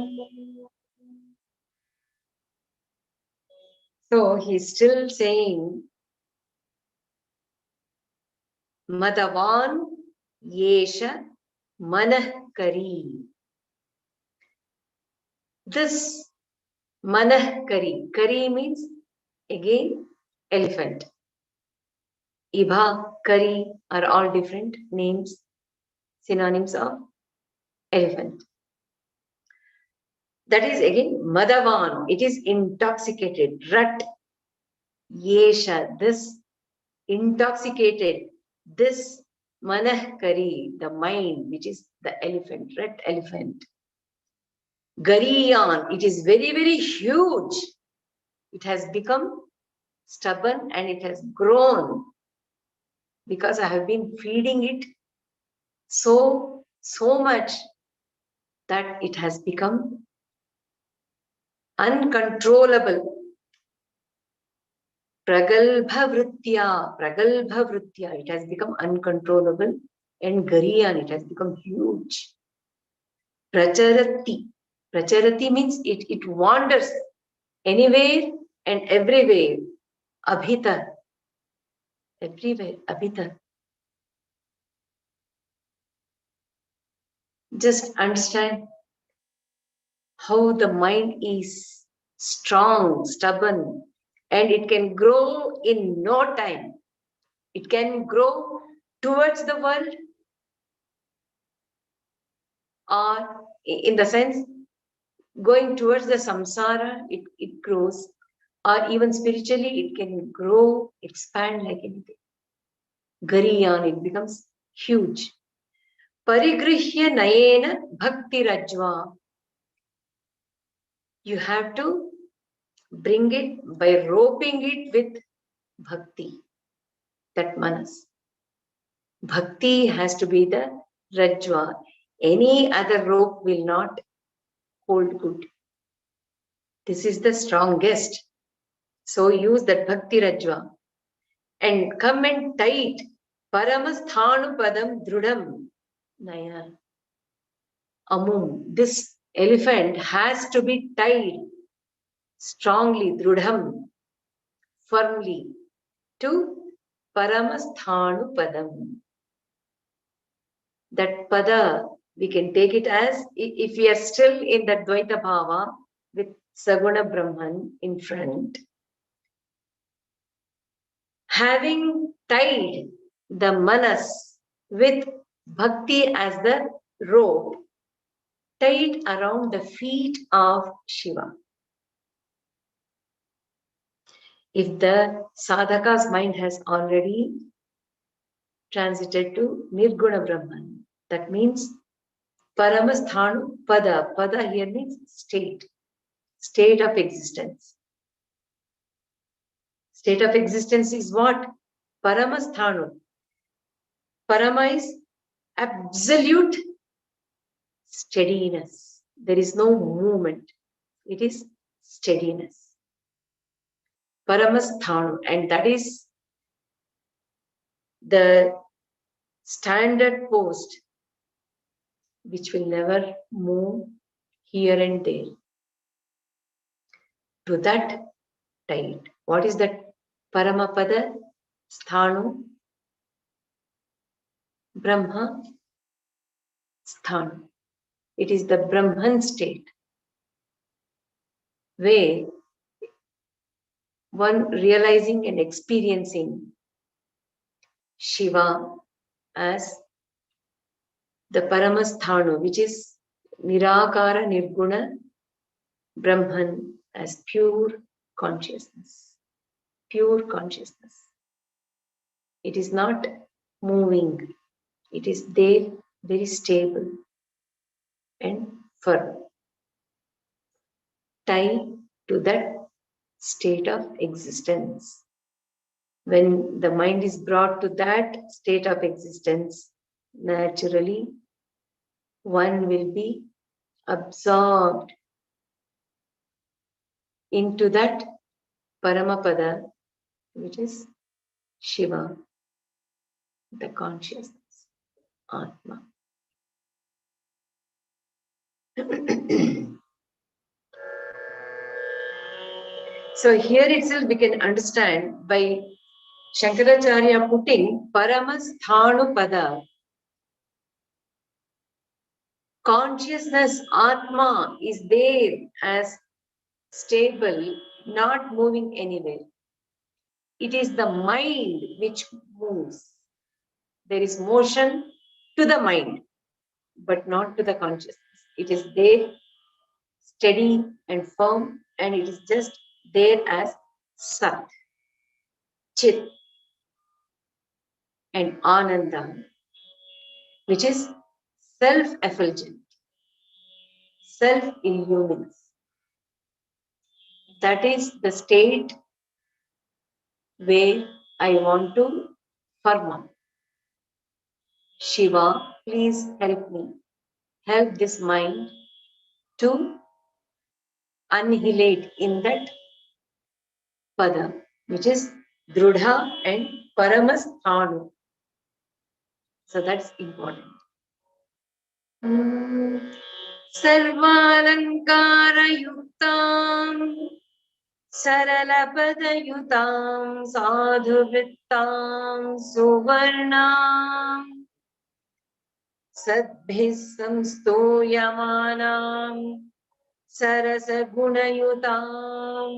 So he's still saying, Madavan Yesha Manahkari. This Manahkari, Kari means again elephant. Ibha, Kari are all different names, synonyms of elephant. That is again Madavan, it is intoxicated. Rat Yesha, this intoxicated, this Manahkari, the mind, which is the elephant, rat elephant. Gariyan, it is very, very huge. It has become stubborn and it has grown because I have been feeding it so much that it has become uncontrollable. Pragalbhavritya, it has become uncontrollable and Gariyan, it has become huge. Pracharati. Pracharati means it wanders anywhere and everywhere. Abhita. Everywhere. Abhita. Just understand how the mind is strong, stubborn, and it can grow in no time. It can grow towards the world, or in the sense going towards the samsara, it grows, or even spiritually, it can grow, expand like anything. Gariyan, it becomes huge. Parigrihya nayena bhakti rajva. You have to bring it by roping it with bhakti, that manas. Bhakti has to be the rajva. Any other rope will not hold good. This is the strongest. So use that bhakti rajva and come and tight. Paramasthanu padam drudam. Naya. Amum. This elephant has to be tied strongly, drudham, firmly to Paramasthanu padam. That pada, we can take it as if we are still in that Dvaita Bhava with Saguna Brahman in front. Having tied the manas with bhakti as the rope, tied around the feet of Shiva. If the sadhaka's mind has already transited to Nirguna Brahman, that means Paramasthanu Pada. Pada here means state of existence. State of existence is what? Paramasthanu. Parama is absolute steadiness. There is no movement. It is steadiness. Paramasthanu, and that is the standard post which will never move here and there. To that tight. What is that? Paramapada Sthanu Brahma Sthanu. It is the Brahman state where one realizing and experiencing Shiva as the Paramasthanu, which is Nirakara Nirguna Brahman, as pure consciousness. Pure consciousness. It is not moving. It is there, very stable and firm. Tie to that state of existence. When the mind is brought to that state of existence, naturally, one will be absorbed into that Paramapada, which is Shiva, the consciousness, Atma. So here itself we can understand by Shankaracharya putting Paramasthanu Pada. Consciousness, Atma, is there as stable, not moving anywhere. It is the mind which moves. There is motion to the mind, but not to the consciousness. It is there, steady and firm, and it is just there as Sat, Chit, and Ananda, which is self-effulgent, self-illuminous. That is the state where I want to firm up. Shiva, please help me. Help this mind to annihilate in that pada, which is Drudha and Paramasthanu. So that's important. Sarvalankara yuktam saralapadayutam sadhuvrittam suvarnam sadbhis samstoyamanam sarasagunayutam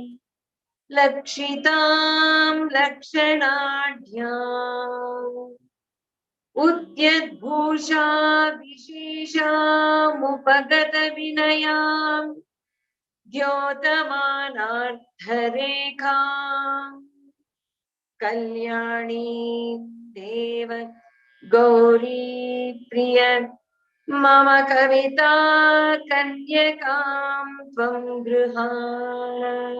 lakshitam lakshanadhyam उद्यद्भूषा विशेषामुपगतविनयां द्योतमानार्थरेखां Kalyani देव गौरी प्रिय मम कविता कन्यकां त्वं गृहाण.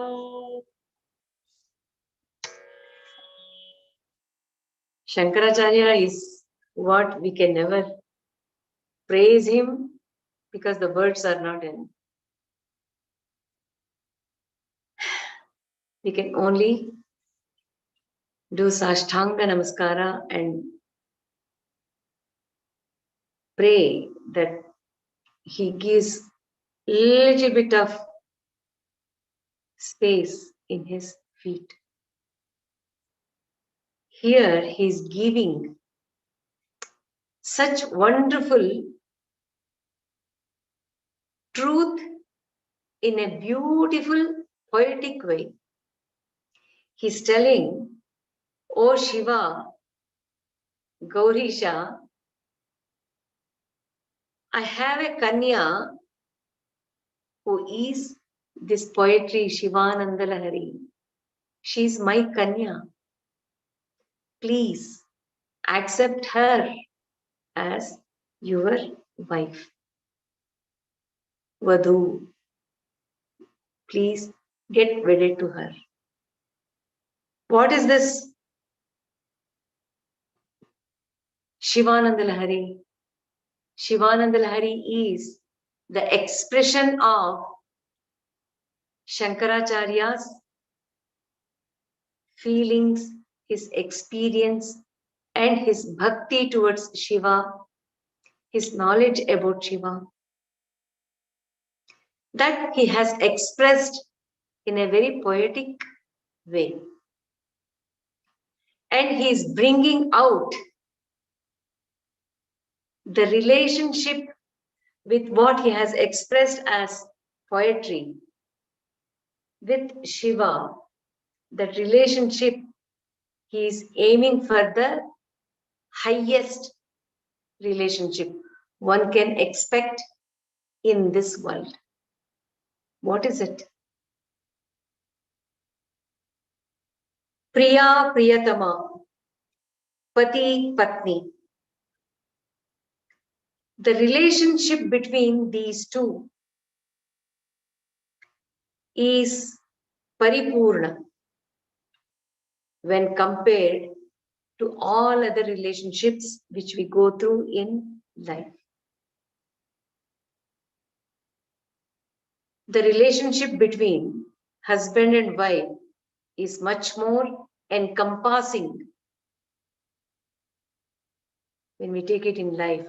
Shankaracharya is what we can never praise him because the words are not in. We can only do Sashtanga Namaskara and pray that he gives little bit of space in his feet. Here he is giving such wonderful truth in a beautiful poetic way. He's telling, "O Shiva, Gaurisha, I have a Kanya who is this poetry, Shivanandalahari. She's my Kanya. Please accept her as your wife. Vadhu, please get wedded to her." What is this Shivanandalahari? Shivanandalahari is the expression of Shankaracharya's feelings, his experience, and his bhakti towards Shiva, his knowledge about Shiva, that he has expressed in a very poetic way. And he is bringing out the relationship with what he has expressed as poetry with Shiva. That relationship, he is aiming for the highest relationship one can expect in this world. What is it? Priya Priyatama, Pati Patni. The relationship between these two is paripurna when compared to all other relationships which we go through in life. The relationship between husband and wife is much more encompassing when we take it in life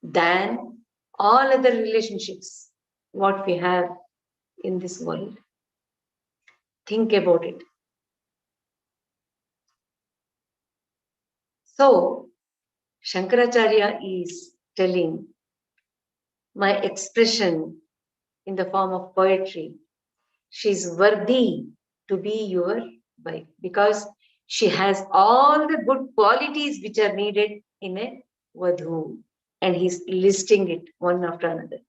than all other relationships what we have in this world. Think about it. So, Shankaracharya is telling, my expression in the form of poetry, she's worthy to be your wife because she has all the good qualities which are needed in a vadhu. And he's listing it one after another.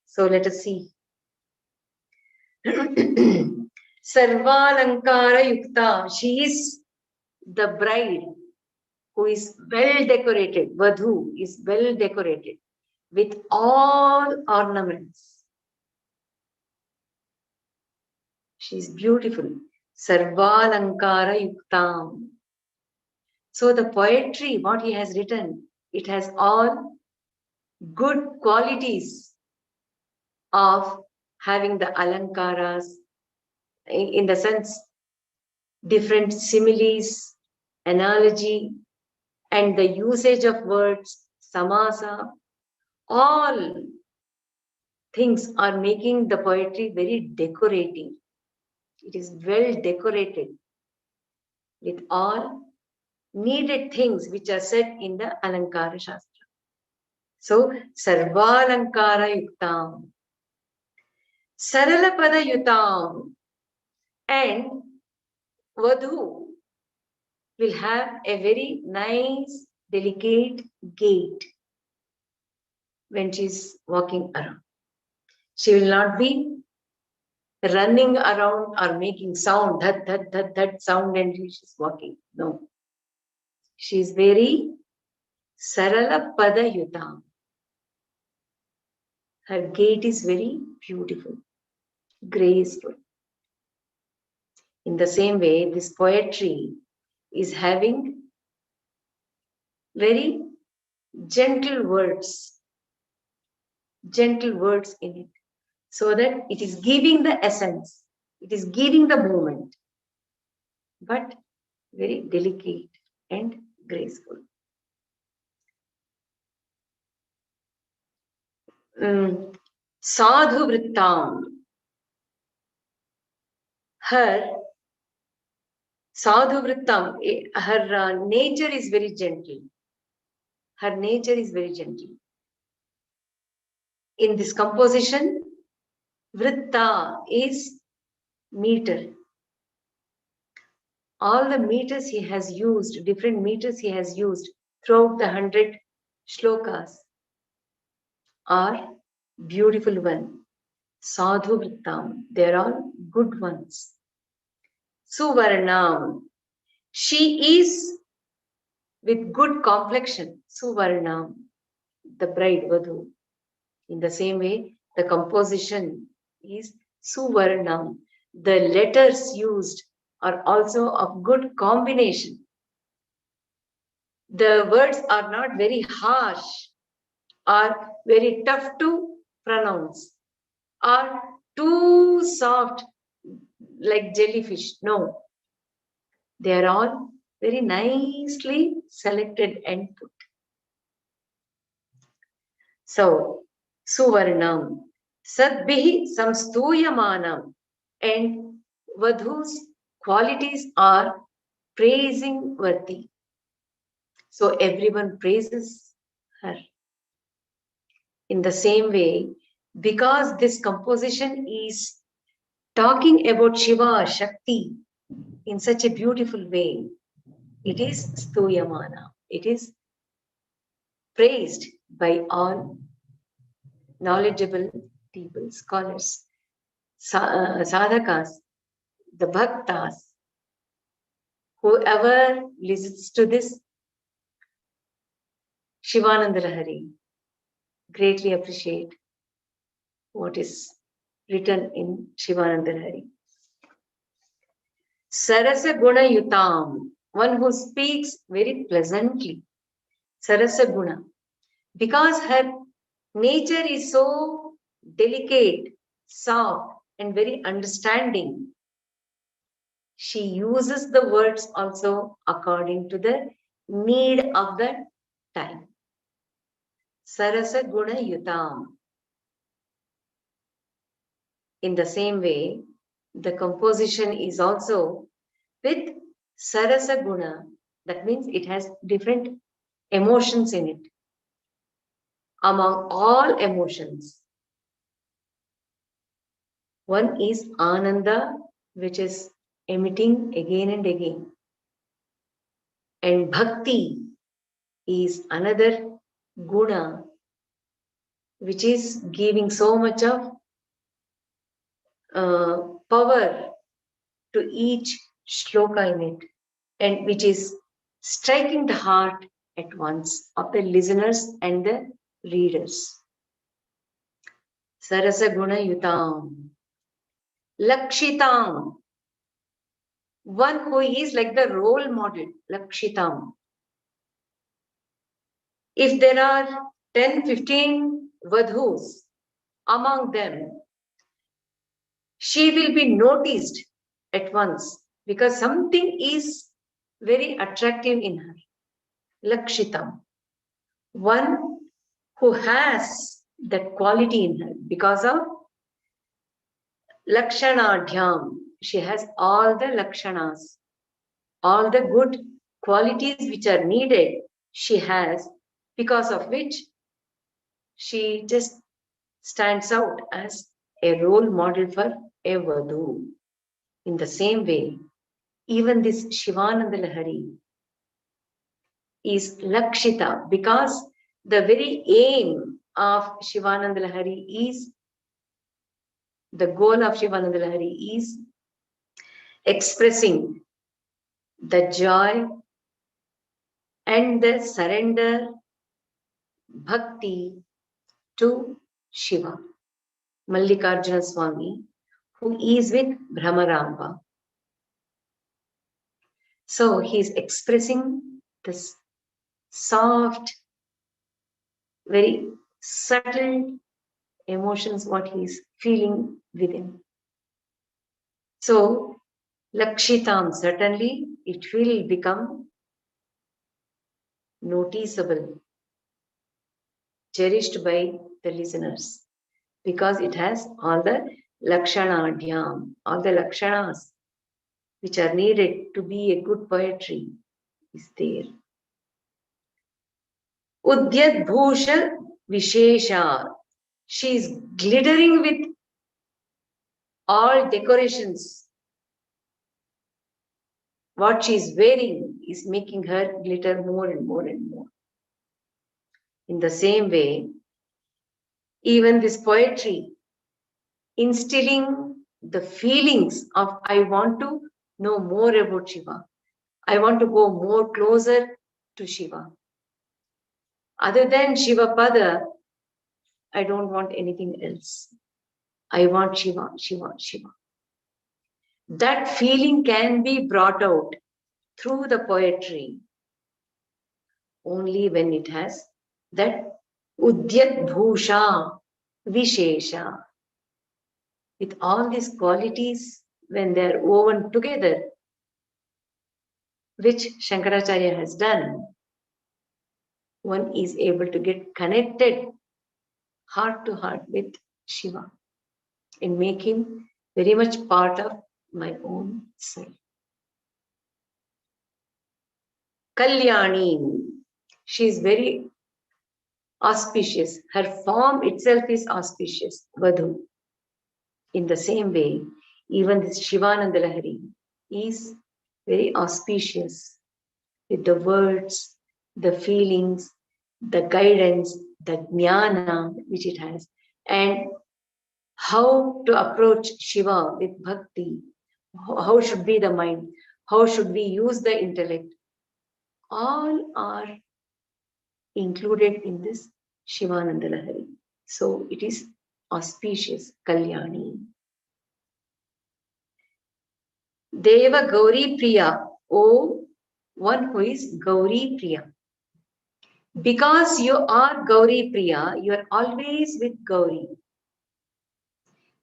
So let us see. Sarvalankara Yukta. She is the bride who is well decorated. Vadhu is well decorated with all ornaments. She is beautiful. Sarvalankara Yuktam. So the poetry, what he has written, it has all good qualities of having the alankaras, in the sense, different similes, analogy, and the usage of words, samasa, all things are making the poetry very decorative. It is well decorated with all needed things which are said in the Alankara Shastra. So, Sarvalankara Yuktam, Saralapada Yutam, and Vadhu will have a very nice, delicate gait when she's walking around. She will not be running around or making sound, that sound, and she's walking. No. She is very Sarala Pada Yutam. Her gait is very beautiful, graceful. In the same way, this poetry is having very gentle words in it, so that it is giving the essence, it is giving the moment, but very delicate and graceful. Sadhu Vrittam, her Sadhu Vrittam, her nature is very gentle. Her nature is very gentle. In this composition, Vritta is meter. All the meters he has used, different meters he has used throughout the 100 shlokas are beautiful ones. Sadhu Vrittam, they are all good ones. Suvarnam, she is with good complexion. Suvarnam, the bride Vadhu. In the same way, the composition is Suvarnam. The letters used are also of good combination. The words are not very harsh or very tough to pronounce or too soft like jellyfish. No, they are all very nicely selected and put. So, Suvarnam, Sadbihi Samstuyamanam, and Vadhu's qualities are praising worthy. So, everyone praises her. In the same way, because this composition is talking about Shiva Shakti in such a beautiful way, it is Stuyamana. It is praised by all knowledgeable people, scholars, sadhakas, the bhaktas, whoever listens to this Shivanandalahari greatly appreciate what is written in Shivanandalahari. Sarasa Guna Yutam, one who speaks very pleasantly. Sarasa Guna, because her nature is so delicate, soft, and very understanding. She uses the words also according to the need of the time. Sarasa Guna Yutam. In the same way, the composition is also with Sarasa Guna. That means it has different emotions in it. Among all emotions, one is Ananda, which is emitting again and again. And Bhakti is another guna, which is giving so much of power to each shloka in it, and which is striking the heart at once of the listeners and the readers. Sarasa Guna Yutam. Lakshitam. One who is like the role model. Lakshitam. If there are 10, 15 vadhus among them, she will be noticed at once because something is very attractive in her. Lakshitam. One who has that quality in her because of Lakshanadhyam. She has all the Lakshanas, all the good qualities which are needed, she has, because of which she just stands out as a role model for a Vadhu. In the same way, even this Shivanandalahari is Lakshita because the very aim of Shivanandalahari is, the goal of Shivanandalahari is expressing the joy and the surrender bhakti to Shiva, Mallikarjuna Swami, who is with Brahmaramba. So he is expressing this soft, very subtle emotions, what he is feeling within. So, Lakshitam, certainly it will become noticeable, cherished by the listeners, because it has all the Lakshanadhyam, all the Lakshanas which are needed to be a good poetry is there. Udyat Bhusha Vishesha. She is glittering with all decorations. What she is wearing is making her glitter more and more and more. In the same way, even this poetry, instilling the feelings of I want to know more about Shiva. I want to go more closer to Shiva. Other than Shiva Pada, I don't want anything else. I want Shiva, Shiva, Shiva. That feeling can be brought out through the poetry only when it has that Udyat Bhusha Vishesha. With all these qualities, when they are woven together, which Shankaracharya has done, one is able to get connected heart to heart with Shiva and make him very much part of my own self. Kalyani, she is very auspicious. Her form itself is auspicious, Vadhu. In the same way, even this Shivanandalahari is very auspicious with the words, the feelings, the guidance, the jnana which it has, and how to approach Shiva with bhakti. How should be the mind? How should we use the intellect? All are included in this Shivanandalahari. So it is auspicious, Kalyani. Deva Gauri Priya, oh, one who is Gauri Priya. Because you are Gauri Priya, you are always with Gauri.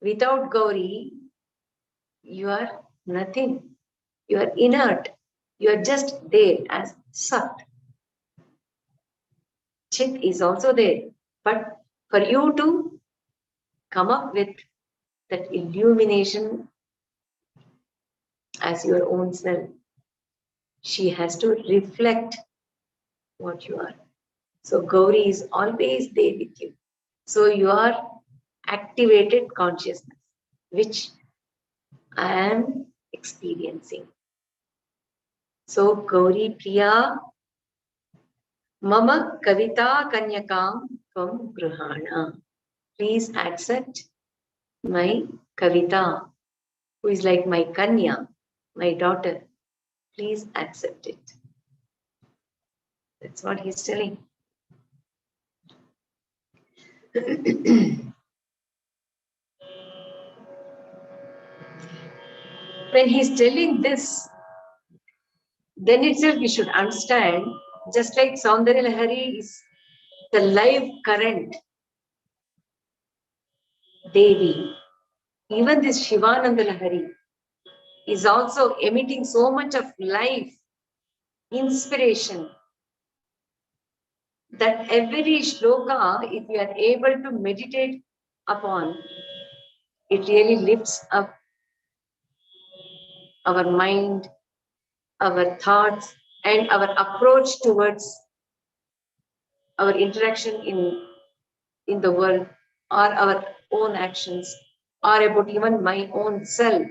Without Gauri, you are nothing. You are inert. You are just there as Sat. Chit is also there. But for you to come up with that illumination as your own self, she has to reflect what you are. So Gauri is always there with you. So you are activated consciousness, which I am experiencing. So Gauri Priya, Mama Kavita Kanyakam Tvam Grahana. Please accept my Kavita, who is like my Kanya, my daughter. Please accept it. That's what he's telling. When he's telling this, then itself we should understand, just like Saundarya is the live current Devi, even this Shivanandalahari is also emitting so much of life, inspiration, that every shloka, if we are able to meditate upon, it really lifts up our mind, our thoughts, and our approach towards our interaction in the world, or our own actions, or about even my own self.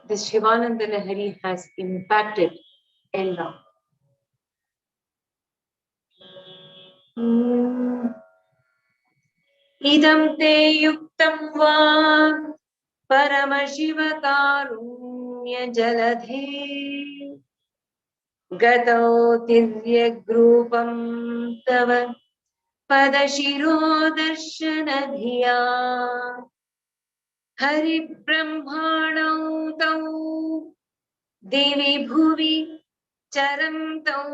This Shivanandalahari has impacted a lot. Idam te yuktam va paramashivakarunya jaladhe gato tiryagrupam tava padashiro darshanadhiya hari brahmanau tau devi bhuvi charamtau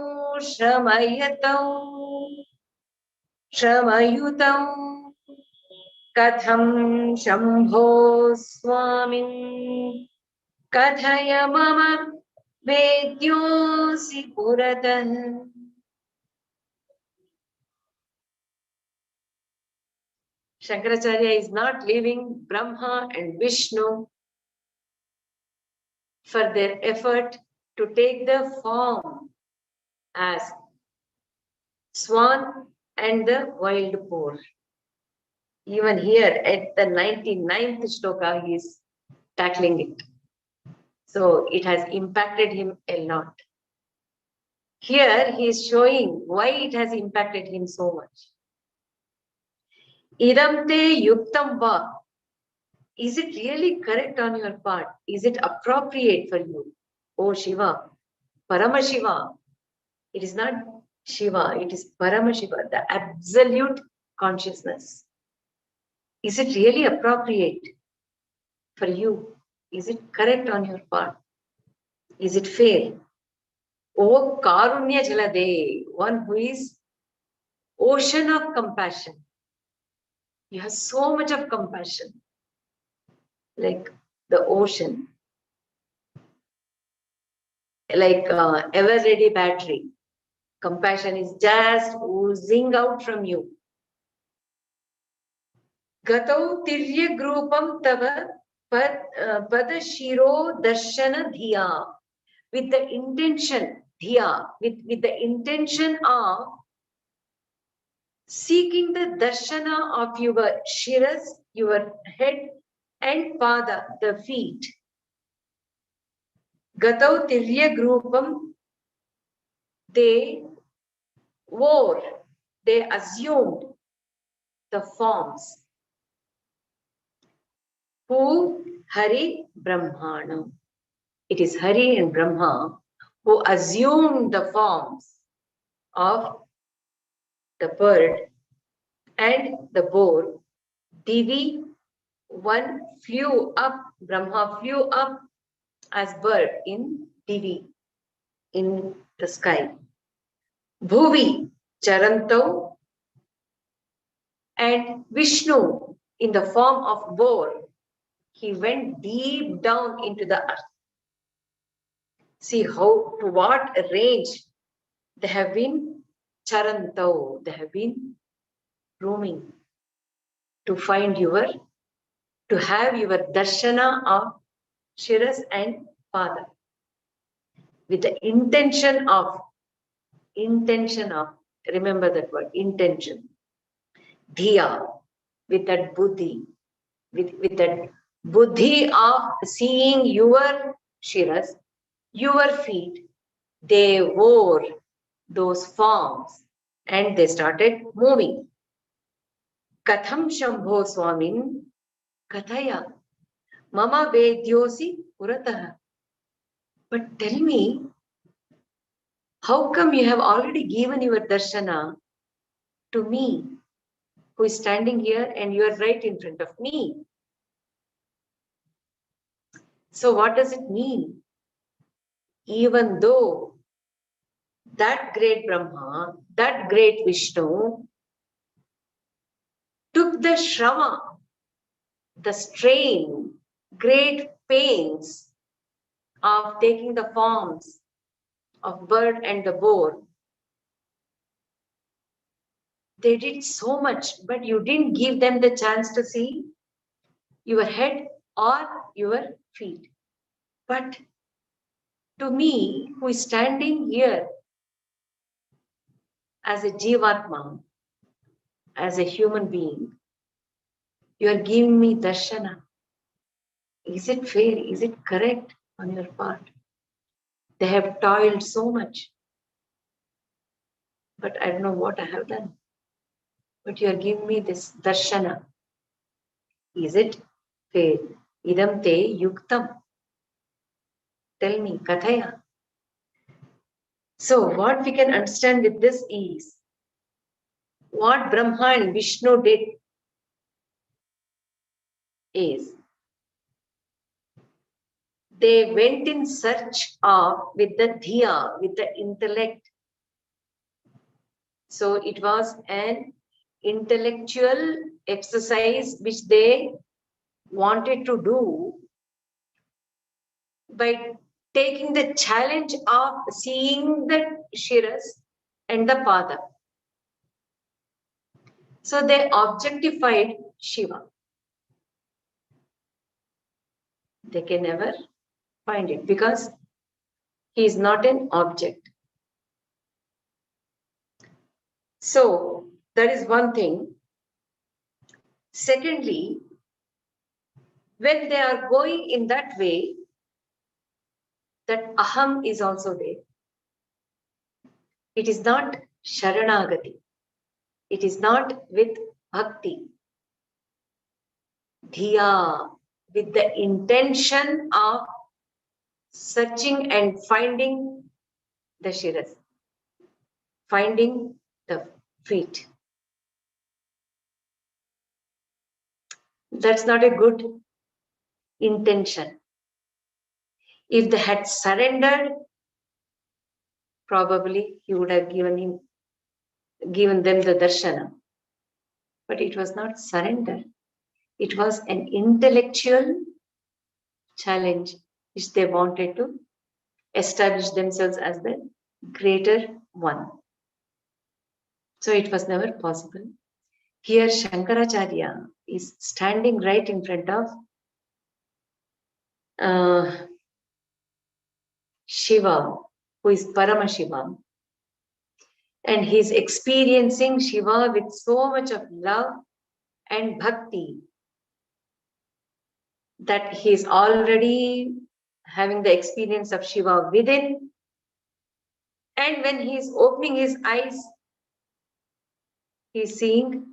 shramayutau katham shambho swamin kathaya mama vedyosi puratah. Shankaracharya is not leaving Brahma and Vishnu for their effort to take the form as swan and the wild boar. Even here at the 99th shloka, he is tackling it. So it has impacted him a lot. Here he is showing why it has impacted him so much. Idam te yuktam va. Is it really correct on your part? Is it appropriate for you? Oh Shiva, Paramashiva. It is not Shiva, it is Paramashiva, the absolute consciousness. Is it really appropriate for you? Is it correct on your part? Is it fair? Oh Karunya Jalade, one who is ocean of compassion. You have so much of compassion, like the ocean, like ever-ready battery. Compassion is just oozing out from you. Gatau tirya grupam tava padashiro darshana dhiya. With the intention, dhiya, with the intention of seeking the darshana of your shiras, your head, and pada, the feet. Gatau tirya grupam, they wore, they assumed the forms. Who? Hari Brahmana. It is Hari and Brahma who assumed the forms of the bird and the boar. Divi, one flew up, Brahma flew up as bird in Divi, in the sky. Bhuvi, Charanto, and Vishnu in the form of boar. He went deep down into the earth. See how, to what range they have been charanto, they have been roaming to find to have your darshana of shiras and pada. With the intention of, remember that word, intention. Dhiya, with that buddhi, with that buddhi of seeing your shiras, your feet, they wore those forms and they started moving. Katham Shambho Swamin Kathaya Mama Vedyosi Puratah. But tell me, how come you have already given your darshana to me, who is standing here and you are right in front of me? So what does it mean? Even though that great Brahma, that great Vishnu took the shrama, the strain, great pains of taking the forms of bird and the boar, They did so much, but you didn't give them the chance to see your head or your feet. But to me, who is standing here as a Jivatma, as a human being, you are giving me darshana. Is it fair? Is it correct on your part? They have toiled so much, but I don't know what I have done. But you are giving me this darshana. Is it fair? Idam te yuktam. Tell me, kathaya. So what we can understand with this is what Brahma and Vishnu did is they went in search of with the dhiya, with the intellect. So it was an intellectual exercise which they wanted to do by taking the challenge of seeing the Shiras and the Pada. So they objectified Shiva. They can never find it because he is not an object. So that is one thing. Secondly, when they are going in that way, that aham is also there. It is not sharanagati. It is not with bhakti. Dhiya, with the intention of searching and finding the shiras, finding the feet. That's not a good intention. If they had surrendered, probably he would have given them the darshana. But it was not surrender. It was an intellectual challenge which they wanted to establish themselves as the greater one. So it was never possible. Here Shankaracharya is standing right in front of Shiva, who is Parameshvara, and he's experiencing Shiva with so much of love and bhakti that he's already having the experience of Shiva within. And when he's opening his eyes, he's seeing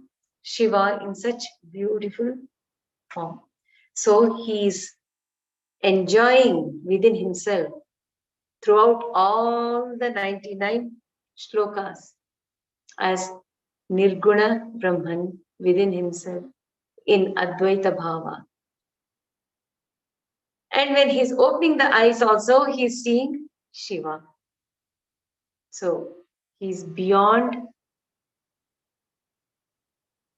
Shiva in such beautiful form. So he's enjoying within himself throughout all the 99 shlokas as Nirguna Brahman within himself in Advaita Bhava. And when he's opening the eyes also, he's seeing Shiva. So he's beyond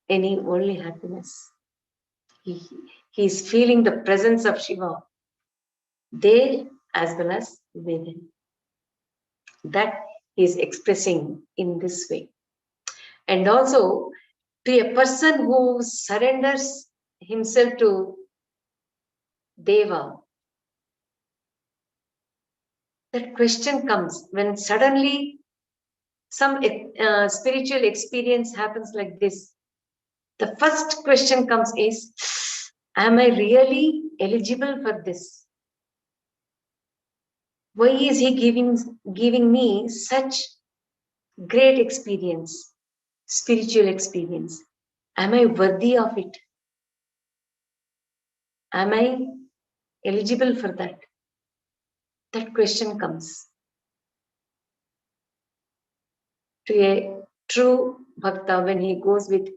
any worldly happiness. He's feeling the presence of Shiva there as well as within. That he's expressing in this way. And also, to a person who surrenders himself to Deva, that question comes when suddenly some spiritual experience happens like this. The first question comes is, am I really eligible for this? Why is he giving me such great experience, spiritual experience? Am I worthy of it? Am I eligible for that? That question comes to a true bhakta when he goes with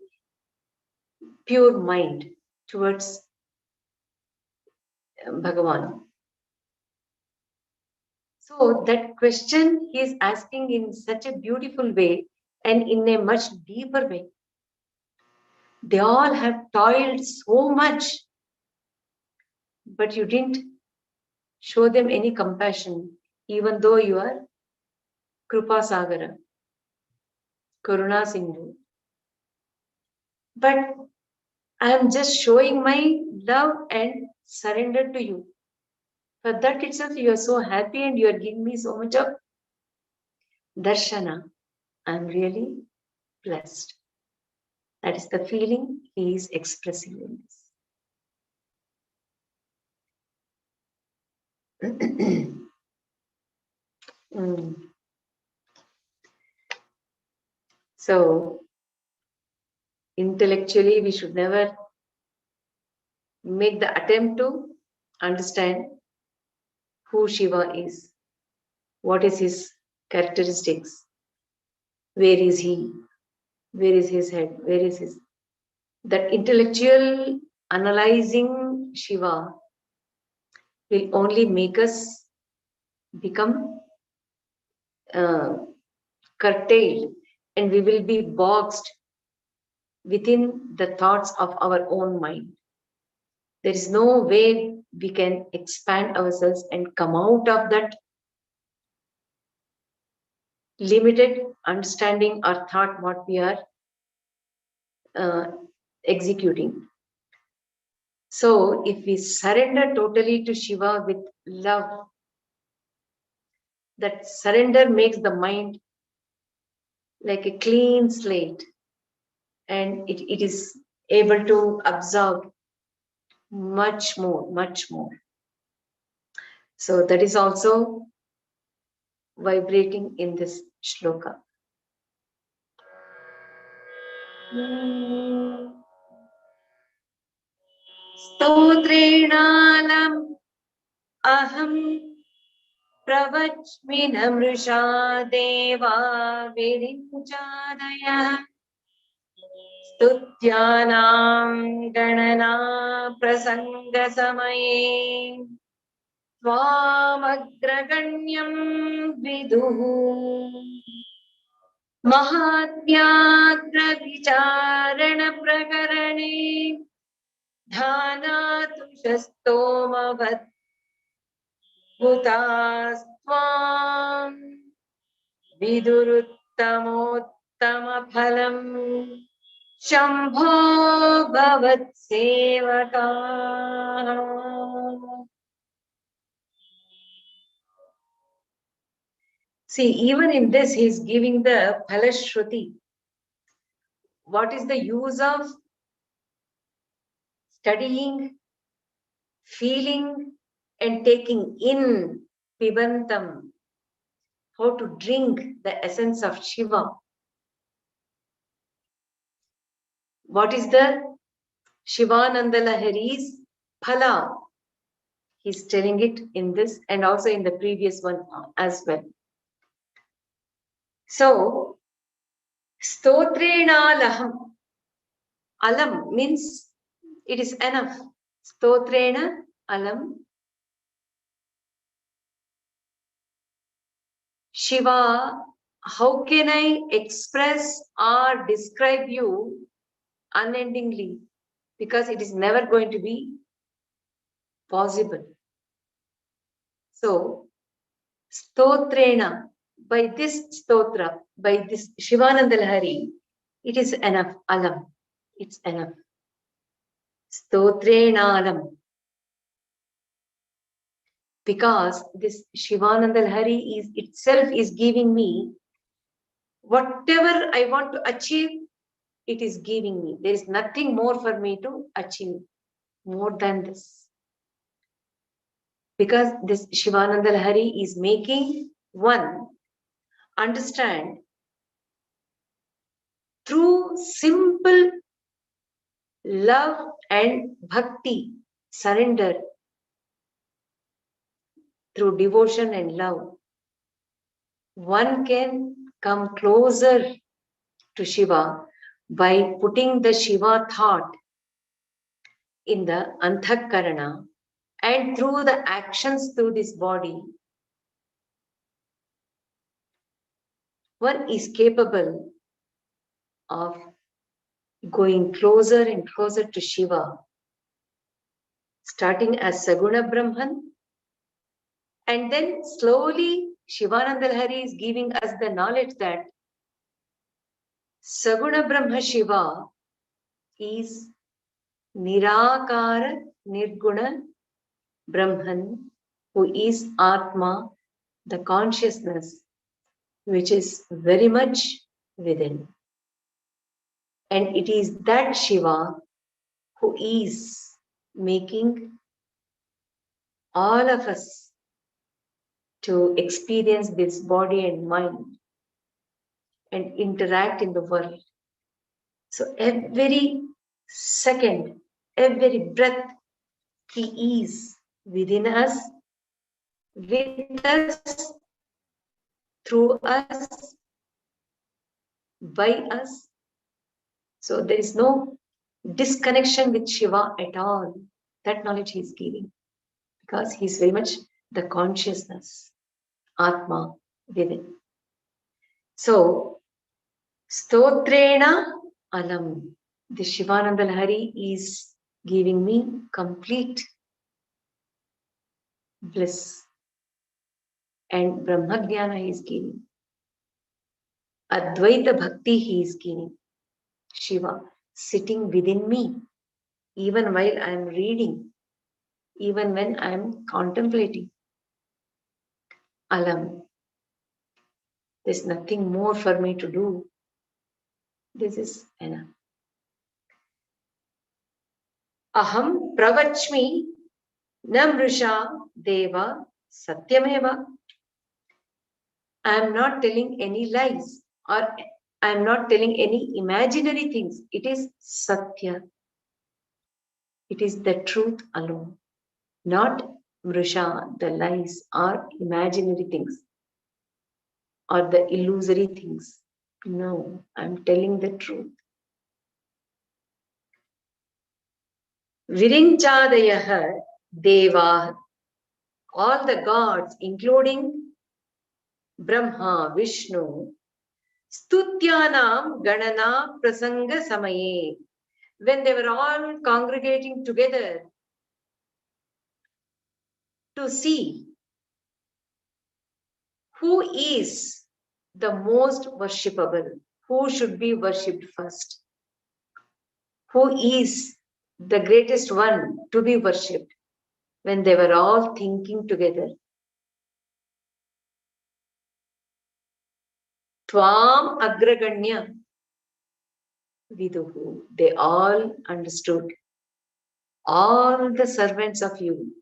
pure mind towards Bhagavan. So that question he is asking in such a beautiful way and in a much deeper way. They all have toiled so much, but you didn't show them any compassion, even though you are Kripa Sagara, Karuna Sindhu. but I am just showing my love and surrender to you. For that itself, you are so happy and you are giving me so much of darshana. I am really blessed. That is the feeling he is expressing in this. Mm. So, intellectually, we should never make the attempt to understand who Shiva is, what is his characteristics, where is he, where is his head, where is his. That intellectual analyzing Shiva will only make us become uh, curtailed, and we will be boxed within the thoughts of our own mind. There is no way we can expand ourselves and come out of that limited understanding or thought what we are uh, executing. So, if we surrender totally to Shiva with love, that surrender makes the mind like a clean slate, and it is able to absorb much more, much more. So, that is also vibrating in this shloka. Stotrenalam aham pravachmi namrusha deva virinchadaya स्तुत्यानां गणना प्रसङ्गसमये त्वामग्रगण्यं विदुः महात्म्याग्रविचारणप्रकरणे ध्यानातुषस्तोमवद्भुतास्त्वां विदुरुत्तमोत्तमफलम् Shambho Bhavat Sevaka. See, even in this, he is giving the Phalashruti. What is the use of studying, feeling, and taking in Pibantam? How to drink the essence of Shiva? What is the Shivanandalahari's Phala? He's telling it in this and also in the previous one as well. So, Stotrenalaham. Alam means it is enough. Stotrena alam. Shiva, how can I express or describe you unendingly? Because it is never going to be possible. So, Stotrena, by this stotra, by this Shivanandalahari, it is enough. Alam, it's enough. Stotrena alam. Because this Shivanandalahari is itself is giving me whatever I want to achieve, it is giving me. There is nothing more for me to achieve more than this. Because this Shivanandalahari is making one understand through simple love and bhakti, surrender, through devotion and love, one can come closer to Shiva by putting the Shiva thought in the anthakarana, and through the actions through this body, one is capable of going closer and closer to Shiva, starting as Saguna Brahman, and then slowly Shivanandalahari is giving us the knowledge that Saguna Brahma Shiva is Nirakara Nirguna Brahman, who is Atma, the consciousness which is very much within. And it is that Shiva who is making all of us to experience this body and mind and interact in the world. So every second, every breath, he is within us, with us, through us, by us. So there is no disconnection with Shiva at all. That knowledge he is giving because he is very much the consciousness, Atma within. So, stotrena alam. The Shivanandalahari is giving me complete bliss. And Brahmajnana is giving. Advaita Bhakti he is giving. Shiva sitting within me, even while I am reading, even when I am contemplating. Alam. There's nothing more for me to do. This is enough. Aham pravachmi namrusha deva satyameva. I am not telling any lies or I am not telling any imaginary things. It is satya. It is the truth alone, not mrusha, the lies or imaginary things or the illusory things. No, I am telling the truth. Virinchadayah Deva, all the gods, including Brahma, Vishnu, Stutyanam Ganana Prasanga Samaye, when they were all congregating together to see who is the most worshipable, who should be worshipped first, who is the greatest one to be worshipped, when they were all thinking together. Tvam agraganya viduhu. They all understood. All the servants of you,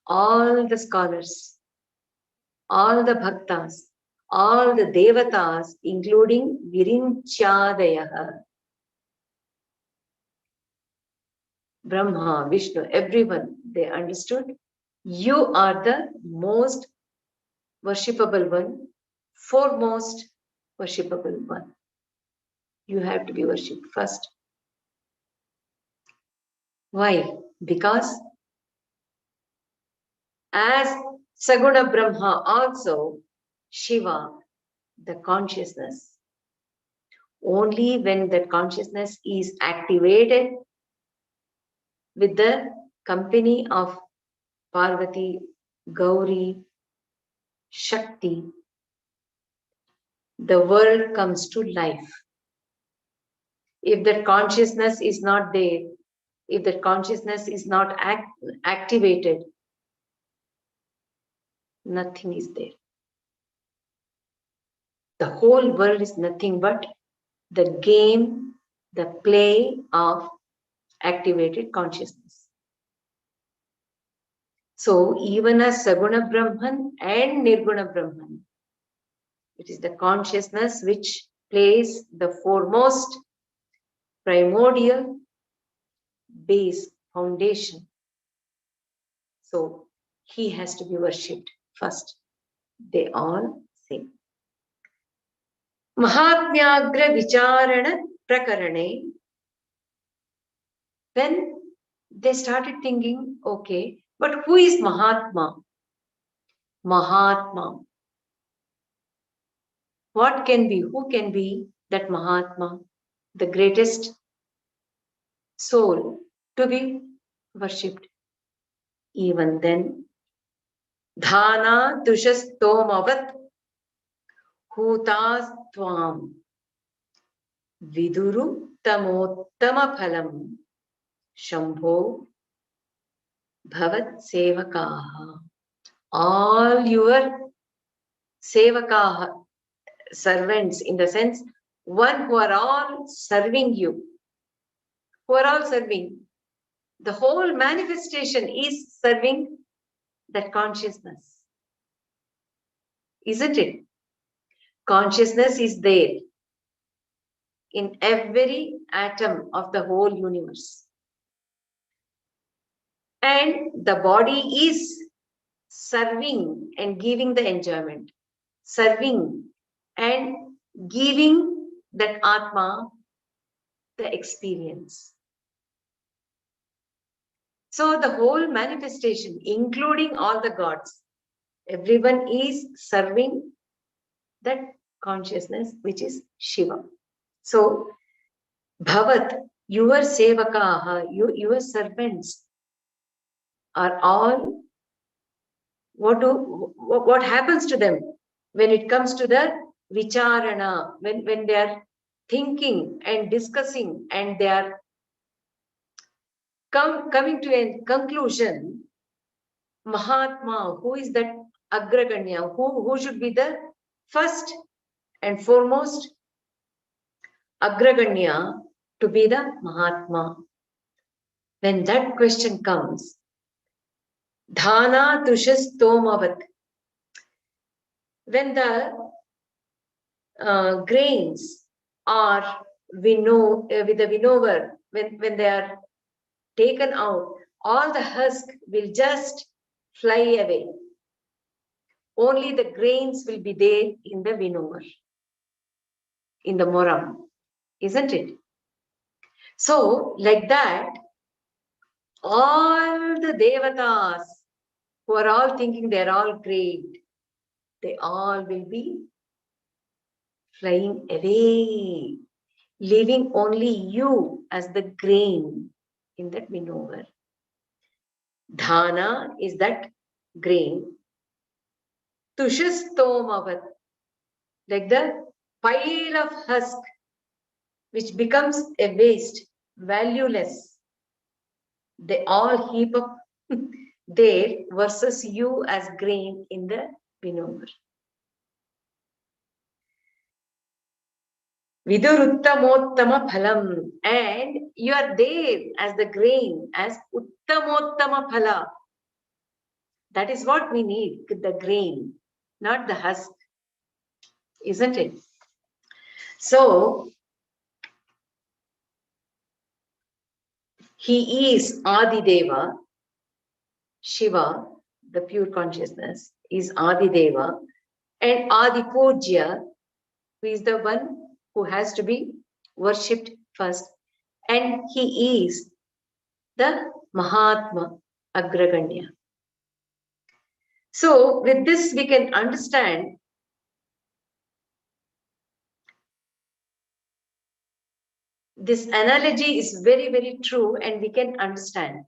all the scholars, all the bhaktas, all the devatas, including Virinchadayaha, Brahma, Vishnu, everyone, they understood. You are the most worshipable one, foremost worshipable one. You have to be worshipped first. Why? Because as Saguna Brahma also, Shiva, the consciousness, only when that consciousness is activated with the company of Parvati, Gauri, Shakti, the world comes to life. If that consciousness is not there, if that consciousness is not activated, nothing is there. The whole world is nothing but the game, the play of activated consciousness. So even as Saguna Brahman and Nirguna Brahman, it is the consciousness which plays the foremost primordial base foundation. So he has to be worshipped first. They all say. Mahatmyagra Vicharana Prakarane. When they started thinking, okay, but who is Mahatma? Mahatma. What can be? Who can be that Mahatma? The greatest soul to be worshipped. Even then, Dhana Tushastomavad Hutas Tvam Viduru Viduruttamottam phalam Shambho Bhavat Sevakaha. All your Sevakaha, servants, in the sense, one who are all serving you, who are all serving. The whole manifestation is serving that consciousness. Isn't it? Consciousness is there in every atom of the whole universe. And the body is serving and giving the enjoyment, serving and giving that Atma the experience. So the whole manifestation, including all the gods, everyone is serving that consciousness, which is Shiva. So, Bhavat, your sevakaha, your servants are all, what happens to them when it comes to the vicharana, when they are thinking and discussing and they are coming to a conclusion? Mahatma, who is that Agraganya, who should be the first and foremost Agraganya to be the Mahatma? When that question comes, Dhana Tushas Tomavat, when the grains are with the winnower, when they are taken out, all the husk will just fly away. Only the grains will be there in the winnower, in the moram, isn't it? So, like that, all the devatas who are all thinking they're all great, they all will be flying away, leaving only you as the grain in that winnower. Dhana is that grain. Tushastomavad, like the pile of husk, which becomes a waste, valueless. They all heap up there versus you as grain in the winnower. Viduruttamottama phalam, and you are there as the grain, as uttamottama phala. That is what we need, the grain, not the husk, isn't it? So, he is Adideva, Shiva, the pure consciousness, is Adideva, and Adipujya, who is the one who has to be worshipped first. And he is the Mahatma, Agraganya. So, with this, we can understand this analogy is very, very true, and we can understand.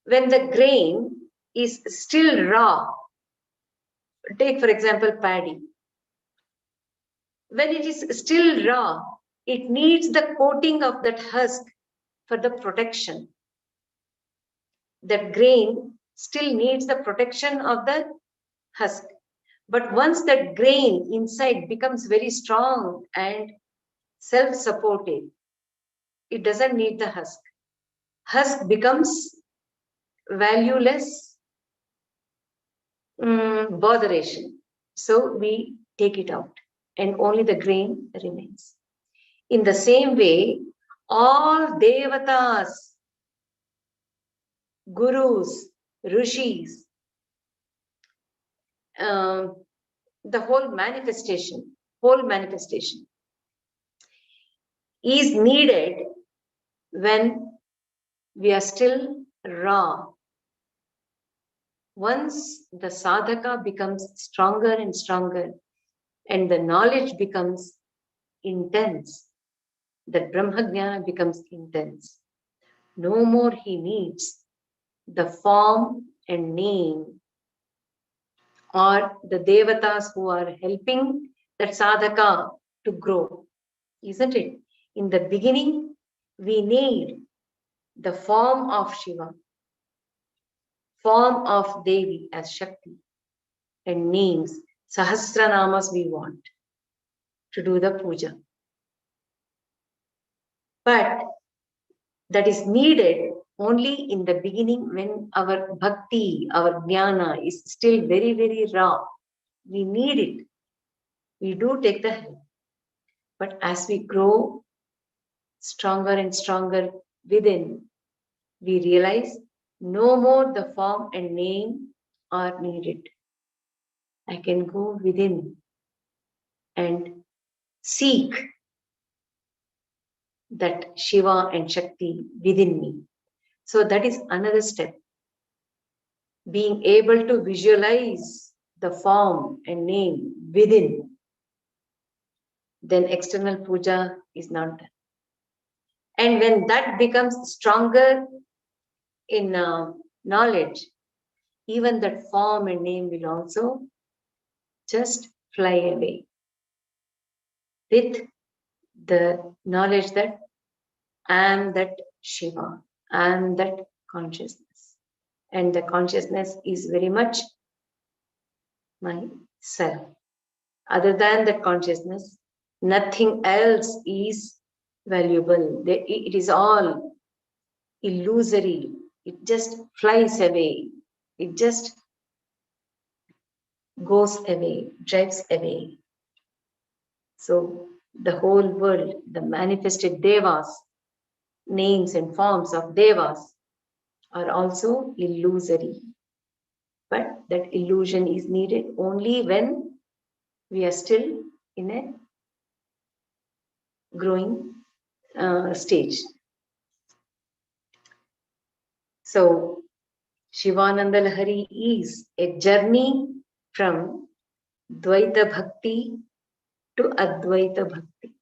When the grain is still raw, take for example paddy. When it is still raw, it needs the coating of that husk for the protection. That grain still needs the protection of the husk. But once that grain inside becomes very strong and self-supportive, it doesn't need the husk. Husk becomes valueless botheration. So we take it out and only the grain remains. In the same way, all devatas, gurus, rishis, the whole manifestation is needed when we are still raw. Once the sadhaka becomes stronger and stronger and the knowledge becomes intense, that Brahmajnana becomes intense, no more he needs the form and name or the devatas who are helping that sadhaka to grow, isn't it? In the beginning, we need the form of Shiva, form of Devi as Shakti, and names, Sahasranamas we want to do the puja. But that is needed only in the beginning when our bhakti, our jnana is still very, very raw. We need it. We do take the help. But as we grow stronger and stronger within, we realize no more the form and name are needed. I can go within and seek that Shiva and Shakti within me. So that is another step. Being able to visualize the form and name within, then external puja is not done. And when that becomes stronger in knowledge, even that form and name will also just fly away with the knowledge that I am that Shiva, I am that consciousness. And the consciousness is very much myself. Other than that consciousness, nothing else is valuable. It is all illusory. It just flies away. It just goes away, drives away. So the whole world, the manifested devas, names and forms of devas are also illusory. But that illusion is needed only when we are still in a growing stage. So Shivanandalahari is a journey from Dvaita Bhakti to Advaita Bhakti.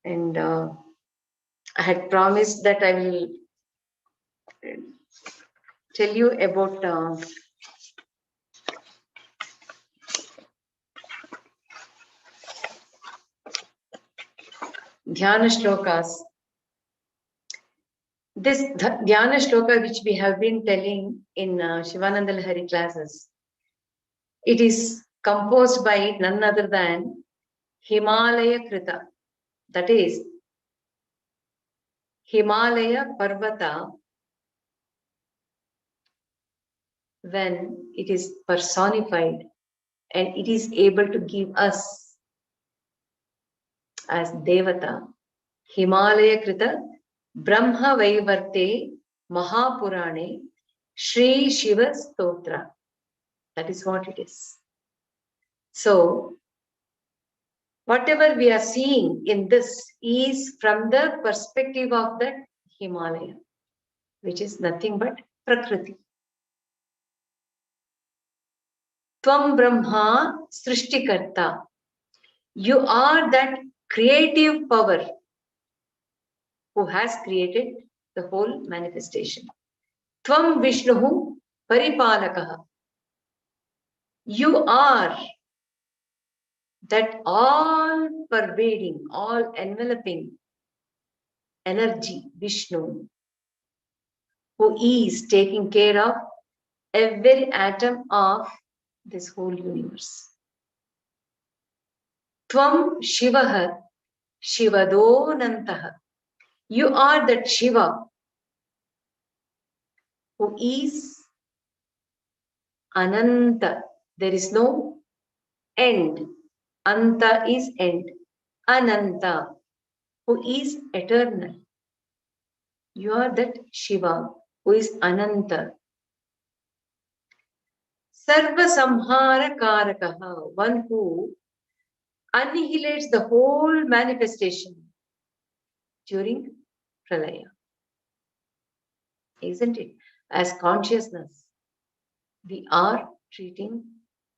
And I had promised that I will tell you about Dhyana shlokas. This Dhyana shloka which we have been telling in Shivanandalahari classes, it is composed by none other than Himalaya Krita. That is Himalaya Parvata, when it is personified and it is able to give us as Devata, Himalaya Krita Brahma Vaivarte Mahapurane Sri Shiva Stotra. That is what it is. So, whatever we are seeing in this is from the perspective of that Himalaya, which is nothing but Prakriti. Tvam Brahma Srishtikarta. You are that creative power who has created the whole manifestation. Tvam Vishnuhu Paripalakaha. You are that all pervading, all enveloping energy, Vishnu, who is taking care of every atom of this whole universe. Tvam Shivaha Shivadonantaha. You are that Shiva who is Ananta. There is no end. Anta is end. Ananta, who is eternal. You are that Shiva who is Ananta. Sarva Samhara Karakaha, one who annihilates the whole manifestation during Pralaya. Isn't it? As consciousness, we are treating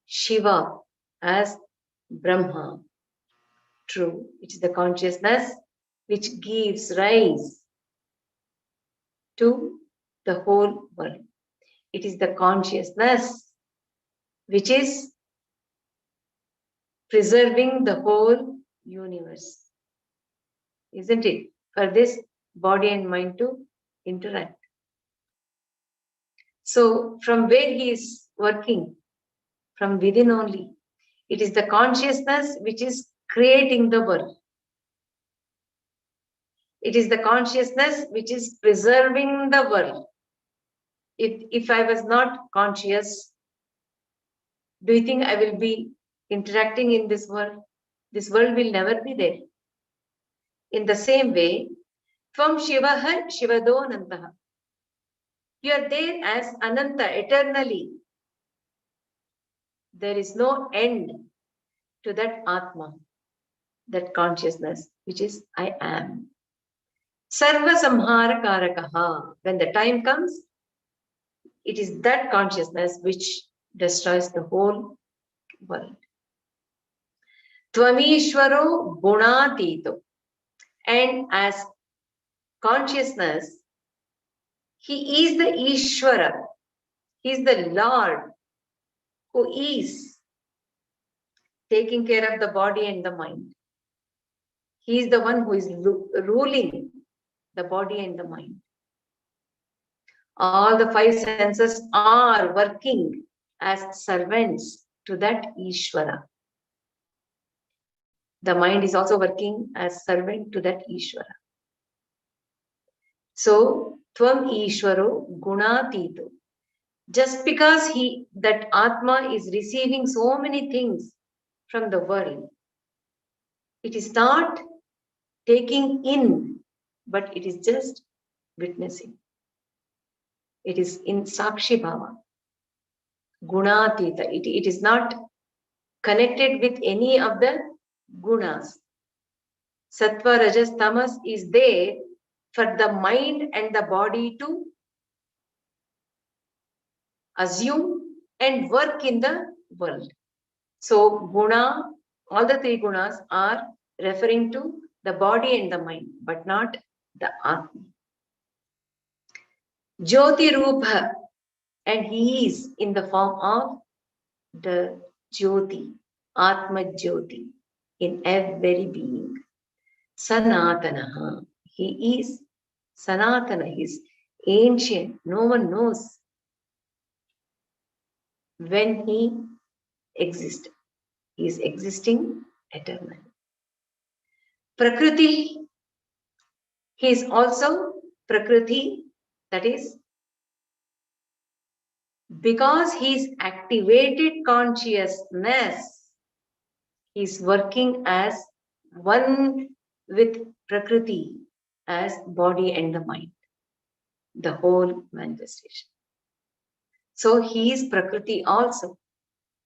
Shiva as Brahma. True, it is the consciousness which gives rise to the whole world. It is the consciousness which is preserving the whole universe. Isn't it? For this body and mind to interact. So, from where he is working? From within only. It is the consciousness which is creating the world. It is the consciousness which is preserving the world. If I was not conscious, do you think I will be interacting in this world? This world will never be there. In the same way, Tvam Shivaha Shivado Anantaha. You are there as Ananta eternally. There is no end to that Atma, that consciousness, which is I am. Sarva Samhara Karakaha. When the time comes, it is that consciousness which destroys the whole world. Tvamishwaro Gunatito. And as consciousness, he is the Ishvara. He is the Lord who is taking care of the body and the mind. He is the one who is ruling the body and the mind. All the five senses are working as servants to that Ishvara. The mind is also working as servant to that Ishvara. So, Tvam Ishvaro Gunatito. Just because that Atma is receiving so many things from the world, it is not taking in, but it is just witnessing. It is in Sakshi Bhava. Gunatita. It is not connected with any of the gunas. Sattva, Rajas, Tamas is there for the mind and the body to assume and work in the world. So, guna, all the three gunas are referring to the body and the mind, but not the Atma. Jyoti Rupa, and he is in the form of the Jyoti, Atma Jyoti, in every being. Sanatana, he is Sanatana, he is ancient, no one knows when he existed. He is existing eternally. Prakriti, he is also Prakriti, that is, because he is activated consciousness, he is working as one with Prakriti, as body and the mind, the whole manifestation. So he is Prakriti also,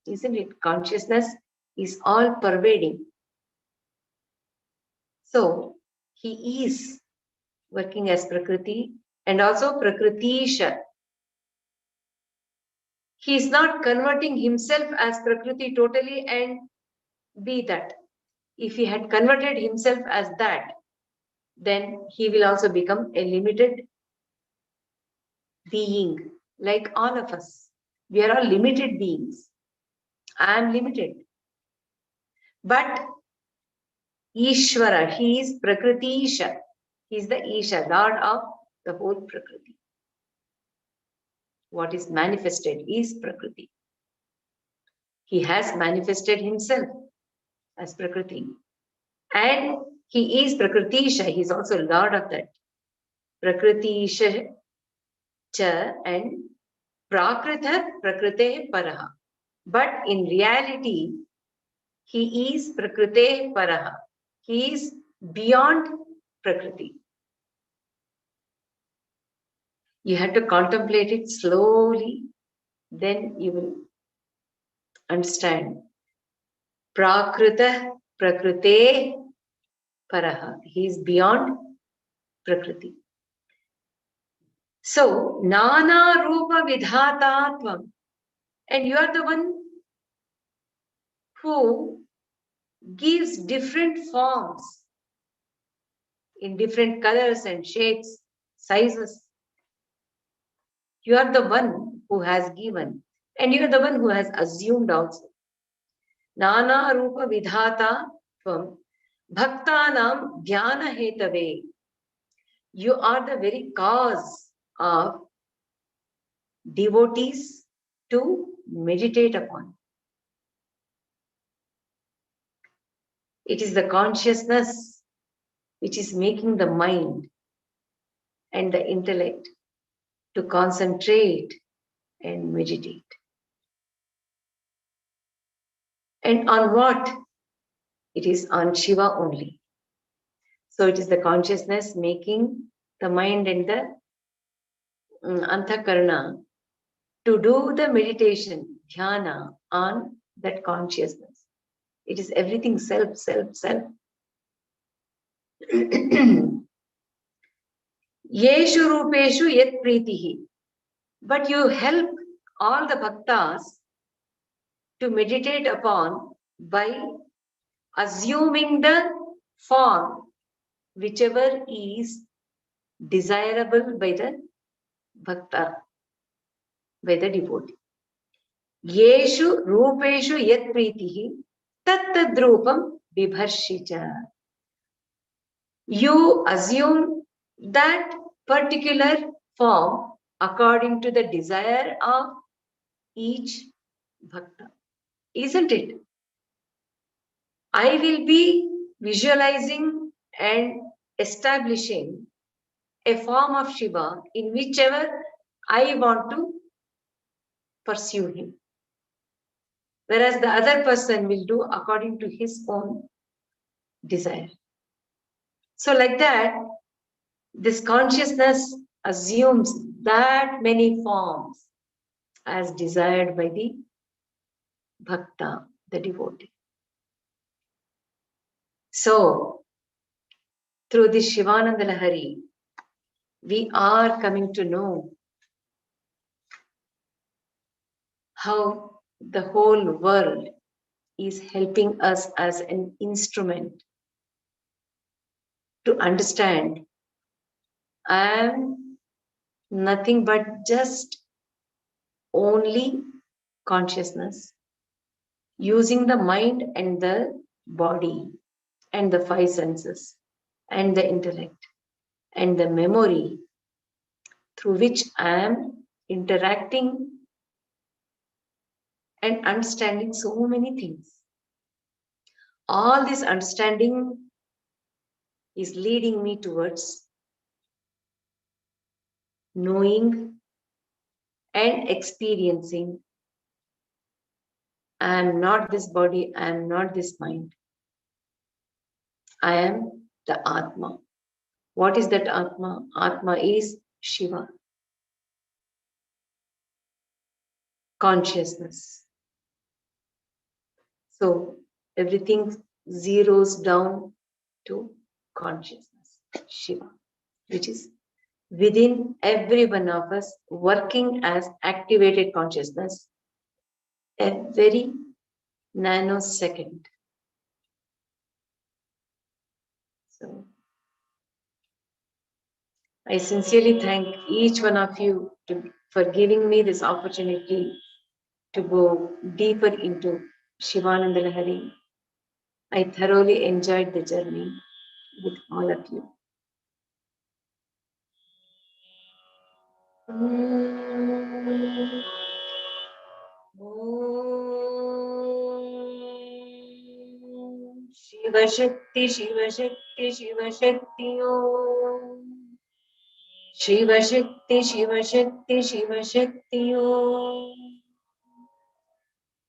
isn't it? Consciousness is all pervading. So he is working as Prakriti and also Prakritisha. He is not converting himself as Prakriti totally and be that. If he had converted himself as that, then he will also become a limited being, like all of us. We are all limited beings. I am limited. But Ishvara, he is Prakritisha. He is the Isha, Lord of the whole Prakriti. What is manifested is Prakriti. He has manifested himself as Prakriti. And he is Prakritisha. He is also Lord of that. Prakritisha cha and Prakrita Prakrite Paraha. But in reality, he is Prakrite Paraha. He is beyond Prakriti. You have to contemplate it slowly, then you will understand. Prakrita Prakrite Paraha. He is beyond Prakriti. So, Nana Rupa Vidhatatvam. And you are the one who gives different forms in different colors and shapes, sizes. You are the one who has given, and you are the one who has assumed also. Nana Rupa Vidhata Tvam Bhaktanam Dhyana Hetave. You are the very cause of devotees to meditate upon. It is the consciousness which is making the mind and the intellect to concentrate and meditate. And on what? It is on Shiva only. So it is the consciousness making the mind and the antakarana to do the meditation, dhyana, on that consciousness. It is everything self, self, self. Yeshu rupeshu yet pritihi. But you help all the bhaktas to meditate upon by assuming the form whichever is desirable by the bhakta, by the devotee. Yeshu rupeshu yat pritihi tattadrupam vibharshicha. You assume that particular form according to the desire of each bhakta. Isn't it? I will be visualizing and establishing a form of Shiva in whichever I want to pursue him. Whereas the other person will do according to his own desire. So like that, this consciousness assumes that many forms as desired by the bhakta, the devotee. So, through this Shivanandalahari, we are coming to know how the whole world is helping us as an instrument to understand I am nothing but just only consciousness, using the mind and the body and the five senses and the intellect and the memory through which I am interacting and understanding so many things. All this understanding is leading me towards knowing and experiencing I am not this body, I am not this mind. I am the Atma. What is that Atma? Atma is Shiva. Consciousness. So everything zeroes down to consciousness, Shiva, which is within every one of us, working as activated consciousness a very nanosecond. So I sincerely thank each one of you for giving me this opportunity to go deeper into Shivanandalahari. I thoroughly enjoyed the journey with all of you. Shivashakti, Shivashakti, Shivashakti, Om. Shivashakti, Shivashakti, Shivashakti, Om.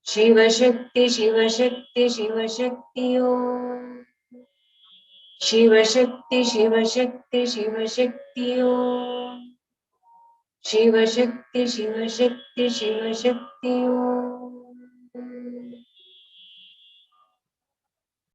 Shivashakti, Shivashakti, Shivashakti, Om. Shivashakti, Shivashakti, Shivashakti, Om. Shivashakti, Shivashakti, Shivashakti, Om.